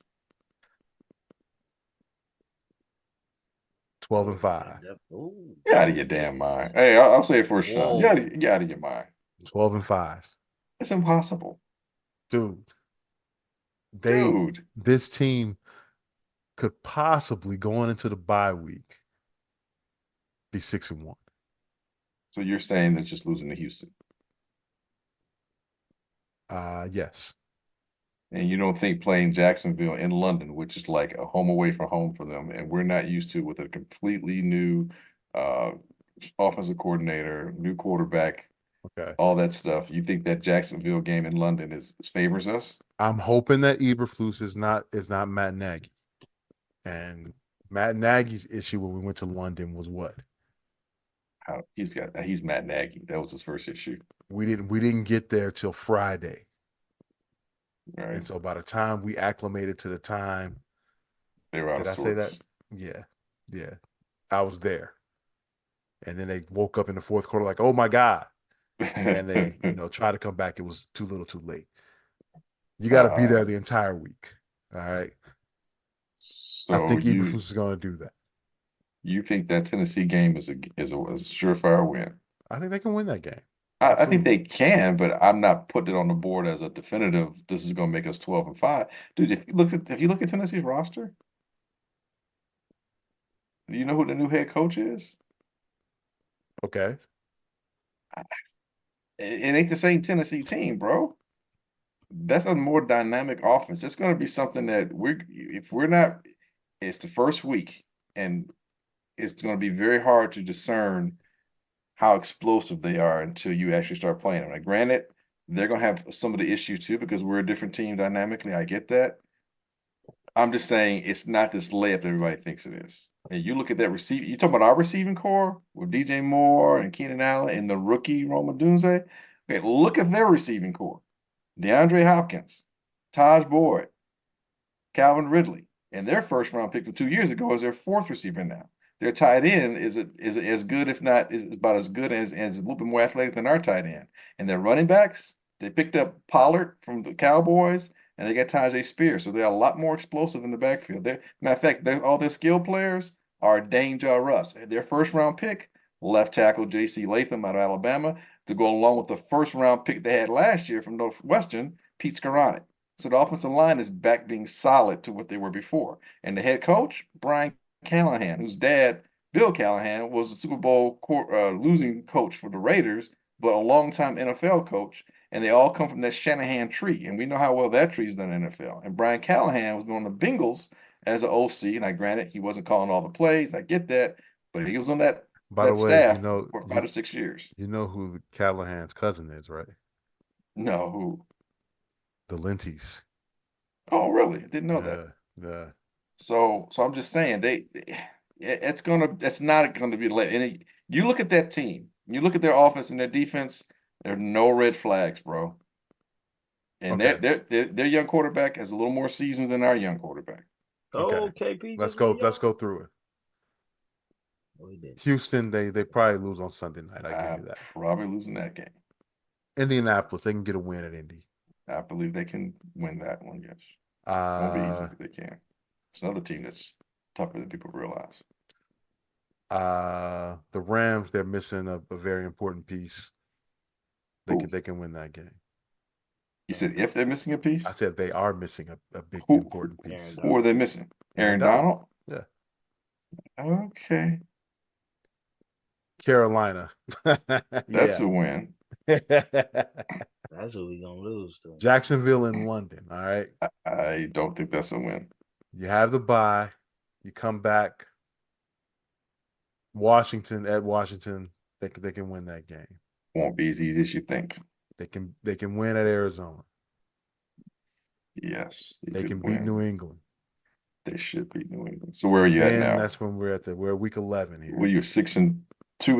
12 and 5. Ooh, You out of your double damn mind. digits. Hey, I'll say it first, Sean. Whoa. You out of your mind. 12 and 5. It's impossible, Dude, they dude. this team could possibly going into the bye week be 6-1. So you're saying they're just losing to Houston, Yes. and you don't think playing Jacksonville in London, which is like a home away from home for them, and we're not used to with a completely new uh, offensive coordinator, new quarterback, Okay. all that stuff. You think that Jacksonville game in London is favors us? I'm hoping that Eberflus is not Matt Nagy. And Matt Nagy's issue when we went to London was what? He's Matt Nagy. That was his first issue, We didn't get there till Friday. right? And so by the time we acclimated to the time, They were out did of I say that? sorts. Yeah. Yeah. I was there. And then they woke up in the fourth quarter like, oh my God. And they, tried to come back. It was too little too late. You got to be uh, there the entire week. All right. I so think Eberflus is going to do that. you think that Tennessee game is a surefire win? I think they can win that game. I think Absolutely. they can, but I'm not putting it on the board as a definitive. This is going to make us 12-5, dude. If you look at Tennessee's roster, do you know who the new head coach is? Okay. It ain't the same Tennessee team, bro. That's a more dynamic offense. It's going to be something that if we're not, it's the first week, and it's going to be very hard to discern how explosive they are until you actually start playing them. Now, granted, they're going to have some of the issues too because we're a different team dynamically. I get that. I'm just saying it's not this layup everybody thinks it is. And you look at that receiver, you talk about our receiving core with DJ Moore and Keenan Allen and the rookie Roma Dunze. Okay, look at their receiving core. DeAndre Hopkins, Taj Boyd, Calvin Ridley, and their first round pick from 2 years ago is their fourth receiver now. Their tight end is as good, if not is about as good as a little bit more athletic than our tight end. And their running backs, they picked up Pollard from the Cowboys, and they got Tajay Spears, so they're a lot more explosive in the backfield. Matter of fact, all their skill players are Danger Russ. Their first round pick, left tackle J.C. Latham out of Alabama, to go along with the first round pick they had last year from Northwestern, Pete Skoranek. So the offensive line is back being solid to what they were before. And the head coach, Brian Callahan, whose dad, Bill Callahan, was a Super Bowl losing coach for the Raiders, but a longtime NFL coach. And they all come from that Shanahan tree. And we know how well that tree's done in the NFL. And Brian Callahan was on the Bengals as an OC. And I granted he wasn't calling all the plays. I get that. But he was on that By the way, staff for 5 to 6 years. you know who Callahan's cousin is, right? No, who? The Linties. Oh, really? I didn't know that. Yeah, yeah. So I'm just saying it's not gonna be late. And you look at that team, you look at their offense and their defense, there are no red flags, bro. And Okay. their young quarterback has a little more seasoned than our young quarterback. Okay. Oh, KP Let's just go. went Let's yard. go through it. Oh, he did. Houston, they probably lose on Sunday night. I give you that. Probably losing that game. Indianapolis, they can get a win at Indy. I believe they can win that one, yes. Won't be easy, but they can. It's another team that's tougher than people realize. The Rams, they're missing a very important piece. They Who? can win that game. You said if they're missing a piece? I said they are missing a big important piece. Aaron Who are they missing? Aaron Donald. Donald? Yeah. Okay. Carolina. That's a win. That's what we gonna lose to. Jacksonville and London. All right. I don't think that's a win. You have the bye. You come back. Washington at Washington. They can win that game. Won't be as easy as you think. They can win at Arizona. Yes. They can beat New England. They should beat New England. So where are you at now? That's when we're week 11 here. Were you 6-2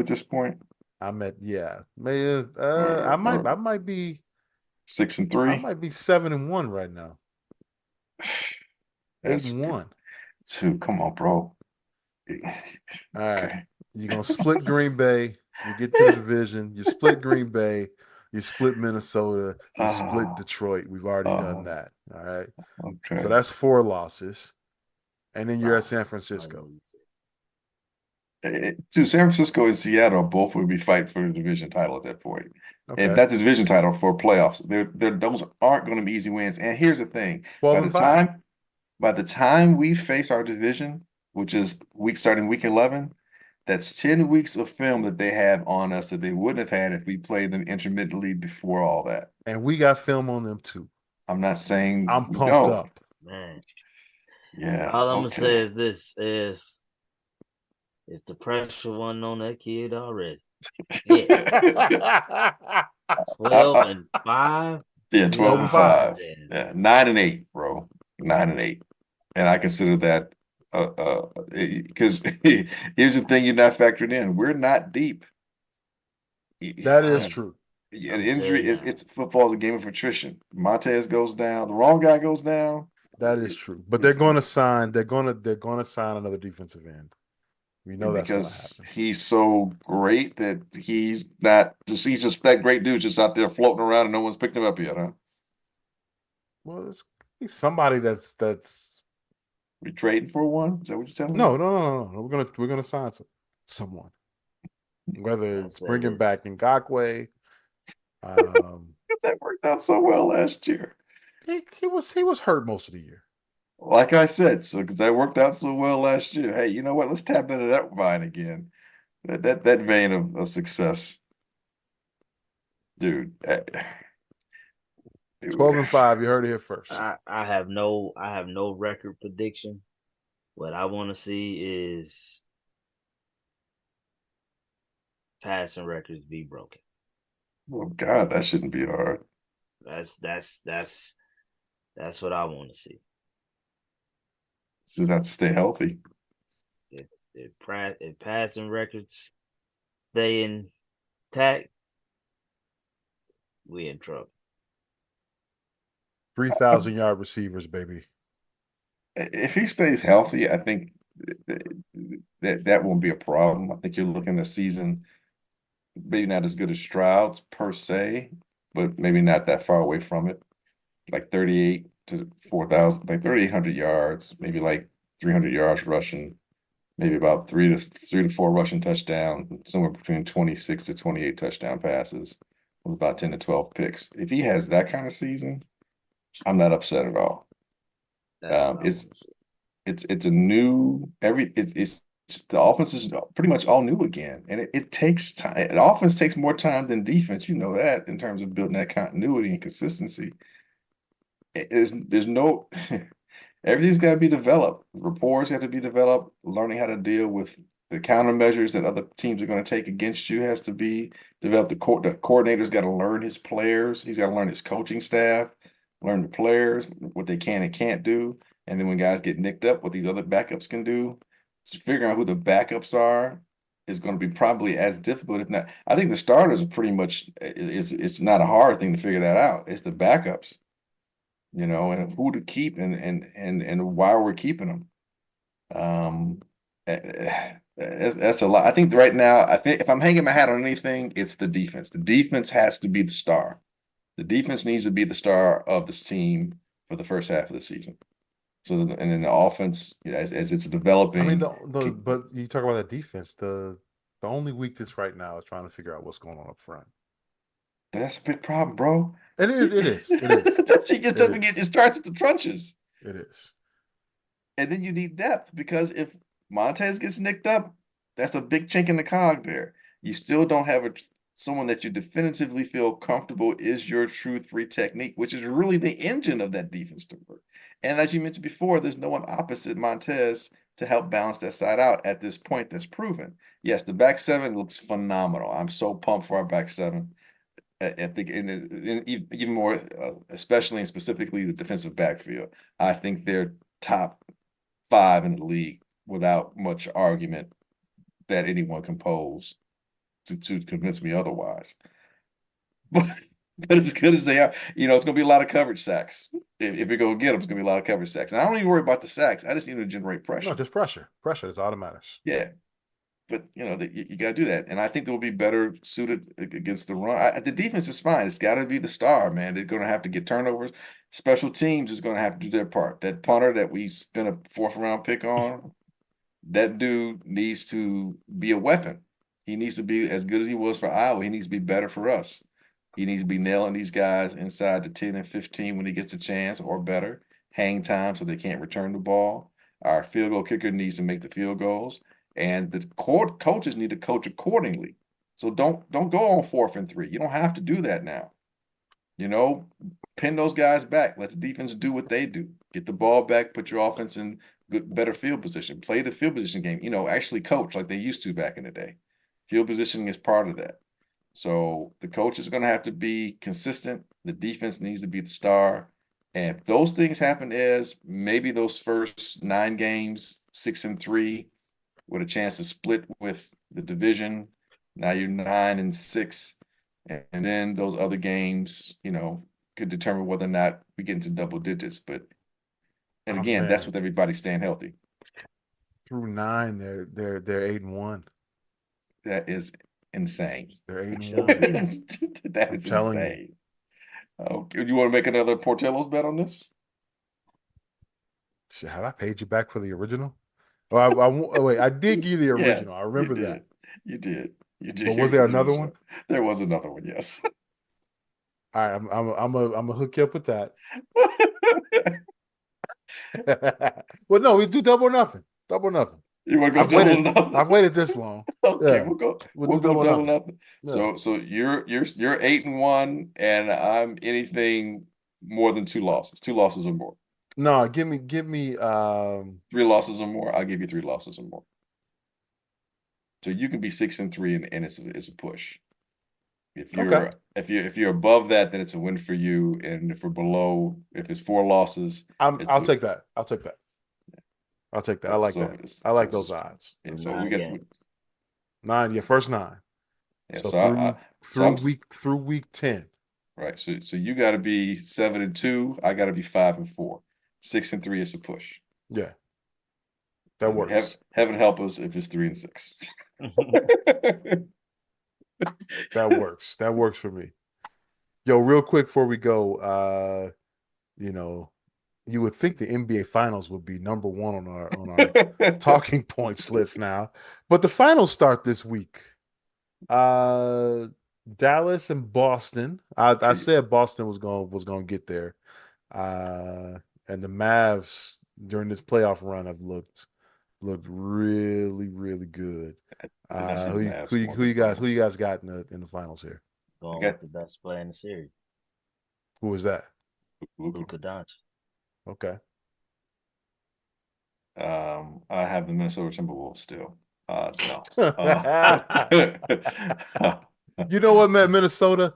at this point? I'm at maybe I might be 6-3. I might be 7-1 right now. 8-1. 2. Come on, bro. All right. You're gonna split Green Bay. You get to the division. You split Green Bay. You split Minnesota. You split Detroit. We've already done that. All right. Okay. So that's 4 losses. And then you're at San Francisco. San Francisco and Seattle both would be fighting for the division title at that point. Okay. And not the division title, for playoffs. Those aren't going to be easy wins. And here's the thing: 12-5. by the time we face our division, which is starting week 11, that's 10 weeks of film that they have on us that they wouldn't have had if we played them intermittently before all that. And we got film on them too. I'm not saying I'm pumped up. Man. Yeah. All I'm gonna say is this: if the pressure wasn't on that kid already, 12-5. Yeah, 12-5. Yeah, 9-8, bro. 9-8, and I consider that because here's the thing you're not factored in: we're not deep. That is true. An injury it's football is a game of attrition. Montez goes down, the wrong guy goes down. That is true. But they're going to sign another defensive end. We know that's going to happen. He's so great that he's just that great dude just out there floating around and no one's picked him up yet, huh? Well, he's somebody that's we trading for one? Is that what you're telling me? No. We're gonna sign someone. Whether it's bringing back Ngakoue, That worked out so well last year. He was hurt most of the year. Like I said, so because that worked out so well last year. Hey, you know what? Let's tap into that vine again. That vein of success, dude. 12-5. You heard it here first. I have no record prediction. What I want to see is passing records be broken. Oh God, that shouldn't be hard. That's what I want to see. Just have to stay healthy. If passing records stay intact, we in trouble. 3,000-yard receivers, baby. If he stays healthy, I think that won't be a problem. I think you're looking at a season maybe not as good as Stroud's per se, but maybe not that far away from it. Like 38 to 4,000, like 3,800 yards, maybe like 300 yards rushing, maybe about three to four rushing touchdown, somewhere between 26 to 28 touchdown passes with about 10 to 12 picks. If he has that kind of season, I'm not upset at all. That's what I It's want to see. it's a new it's the offense is pretty much all new again, and it takes time. The offense takes more time than defense. You know that in terms of building that continuity and consistency. There's no everything's got to be developed. Rapports have to be developed. Learning how to deal with the countermeasures that other teams are going to take against you has to be developed. The coordinator's got to learn his players. He's got to learn his coaching staff, learn the players, what they can and can't do. And then when guys get nicked up, what these other backups can do. Just figuring out who the backups are is going to be probably as difficult, if not. I think the starters are pretty much. It's not a hard thing to figure that out. It's the backups, and who to keep and why we're keeping them. That's a lot. I think right now, if I'm hanging my hat on anything, it's the defense. The defense has to be the star. The defense needs to be the star of this team for the first half of the season. So, and then the offense, as it's developing. I mean, but you talk about that defense. The only weakness right now is trying to figure out what's going on up front. That's a big problem, bro. It is. It is. It starts at the trenches. It is. And then you need depth because if Montez gets nicked up, that's a big chink in the cog there. You still don't have someone that you definitively feel comfortable is your true three technique, which is really the engine of that defense to work. And as you mentioned before, there's no one opposite Montez to help balance that side out at this point that's proven. Yes, the back seven looks phenomenal. I'm so pumped for our back seven. I think even more, especially and specifically the defensive backfield. I think they're top 5 in the league without much argument that anyone can pose to convince me otherwise. But as good as they are, it's going to be a lot of coverage sacks. If you're going to get them, it's going to be a lot of coverage sacks. And I don't even worry about the sacks. I just need to generate pressure. No, just pressure. Pressure is all that matters. Yeah. But, you got to do that. And I think they'll be better suited against the run. The defense is fine. It's got to be the star, man. They're going to have to get turnovers. Special teams is going to have to do their part. That punter that we spent a 4th-round pick on, that dude needs to be a weapon. He needs to be as good as he was for Iowa. He needs to be better for us. He needs to be nailing these guys inside the 10 and 15 when he gets a chance or better. Hang time so they can't return the ball. Our field goal kicker needs to make the field goals. And the coaches need to coach accordingly. So don't go on 4th and 3. You don't have to do that now. Pin those guys back. Let the defense do what they do. Get the ball back. Put your offense in better field position. Play the field position game. Actually coach like they used to back in the day. Field positioning is part of that. So the coach is going to have to be consistent. The defense needs to be the star. And if those things happen, maybe those first 9 games, 6 and 3, with a chance to split with the division. Now you're 9 and 6. And then those other games, could determine whether or not we get into double digits. And again, that's with everybody staying healthy. Through 9, they're 8-1. That is insane. They're 8-1. That is insane. Okay, you want to make another Portillo's bet on this? Have I paid you back for the original? Wait, I did give you the original. Yeah, I remember that. You did. But was there another one? There was another one, yes. All right, I'm gonna hook you up with that. Well, no, we do double or nothing. Double or nothing. You want to go double or nothing? I've waited this long. Okay, Yeah, we'll go double nothing. Yeah. So you're 8-1, and I'm anything more than 2 losses. 2 losses or more. No, give me 3 losses or more. I'll give you 3 losses or more. So you can be 6-3, and it's a push. If you're above that, then it's a win for you. And if we're below, if it's 4 losses, I'll take that. I'll take that. I like that. I like those odds. And so we got 9. Yeah, first 9. Yeah, so through week 10. Right. So you got to be 7-2. I got to be 5-4. 6-3 is a push. Yeah, that works. Heaven help us if it's 3-6. That works. That works for me. Yo, real quick before we go, you would think the NBA Finals would be number 1 on our talking points list now, but the finals start this week. Dallas and Boston. I said Boston was going to get there, and the Mavs during this playoff run have looked really, really good. Who you guys got in the finals here? Going with the best player in the series. Who was that? Luka Doncic. Okay. I have the Minnesota Timberwolves still. No. You know what, man? Minnesota.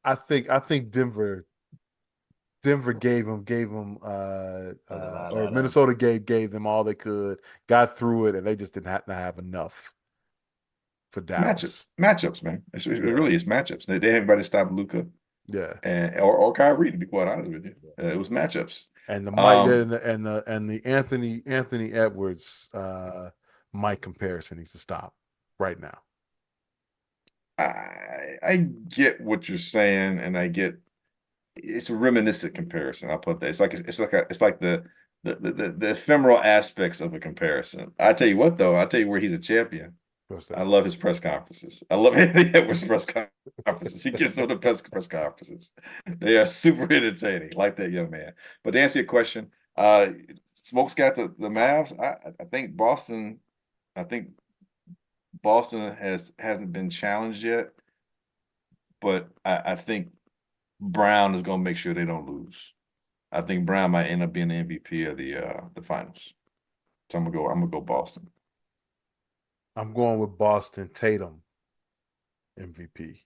I think Denver gave them or Minnesota gave them all they could, got through it, and they just didn't have enough for Dallas. Matchups, man. It really is matchups. They didn't have anybody stop Luka. Yeah. Or Kyrie, to be quite honest with you. It was matchups. And the Mike and the Anthony Edwards Mike comparison needs to stop right now. I get what you're saying, and I get it's a reminiscent comparison. I'll put that. It's like the ephemeral aspects of a comparison. I tell you what, though, I'll tell you where he's a champion. I love his press conferences. I love Anthony Edwards' press conferences. He gives some of the best press conferences. They are super entertaining, like that young man. But to answer your question, Smoke's got the Mavs. I think Boston. Hasn't been challenged yet, but I think Brown is going to make sure they don't lose. I think Brown might end up being the MVP of the finals. So I'm gonna go Boston. I'm going with Boston. Tatum MVP.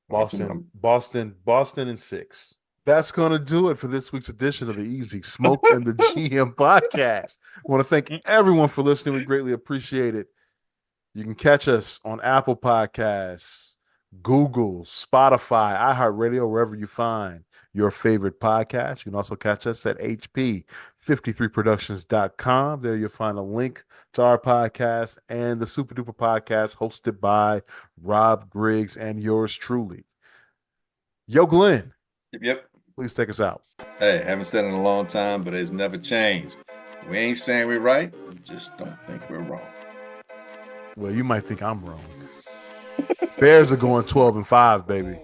Boston in 6. That's going to do it for this week's edition of the Easy Smoke and the GM podcast. I want to thank everyone for listening. We greatly appreciate it. You can catch us on Apple Podcasts, Google, Spotify, iHeartRadio, wherever you find your favorite podcast. You can also catch us at hp53productions.com. There you'll find a link to our podcast and the Super Duper podcast hosted by Rob Griggs and yours truly. Yo, Glenn. Yep. Please take us out. Hey, haven't said it in a long time, but it's never changed. We ain't saying we're right. We just don't think we're wrong. Well, you might think I'm wrong. Bears are going 12-5, baby.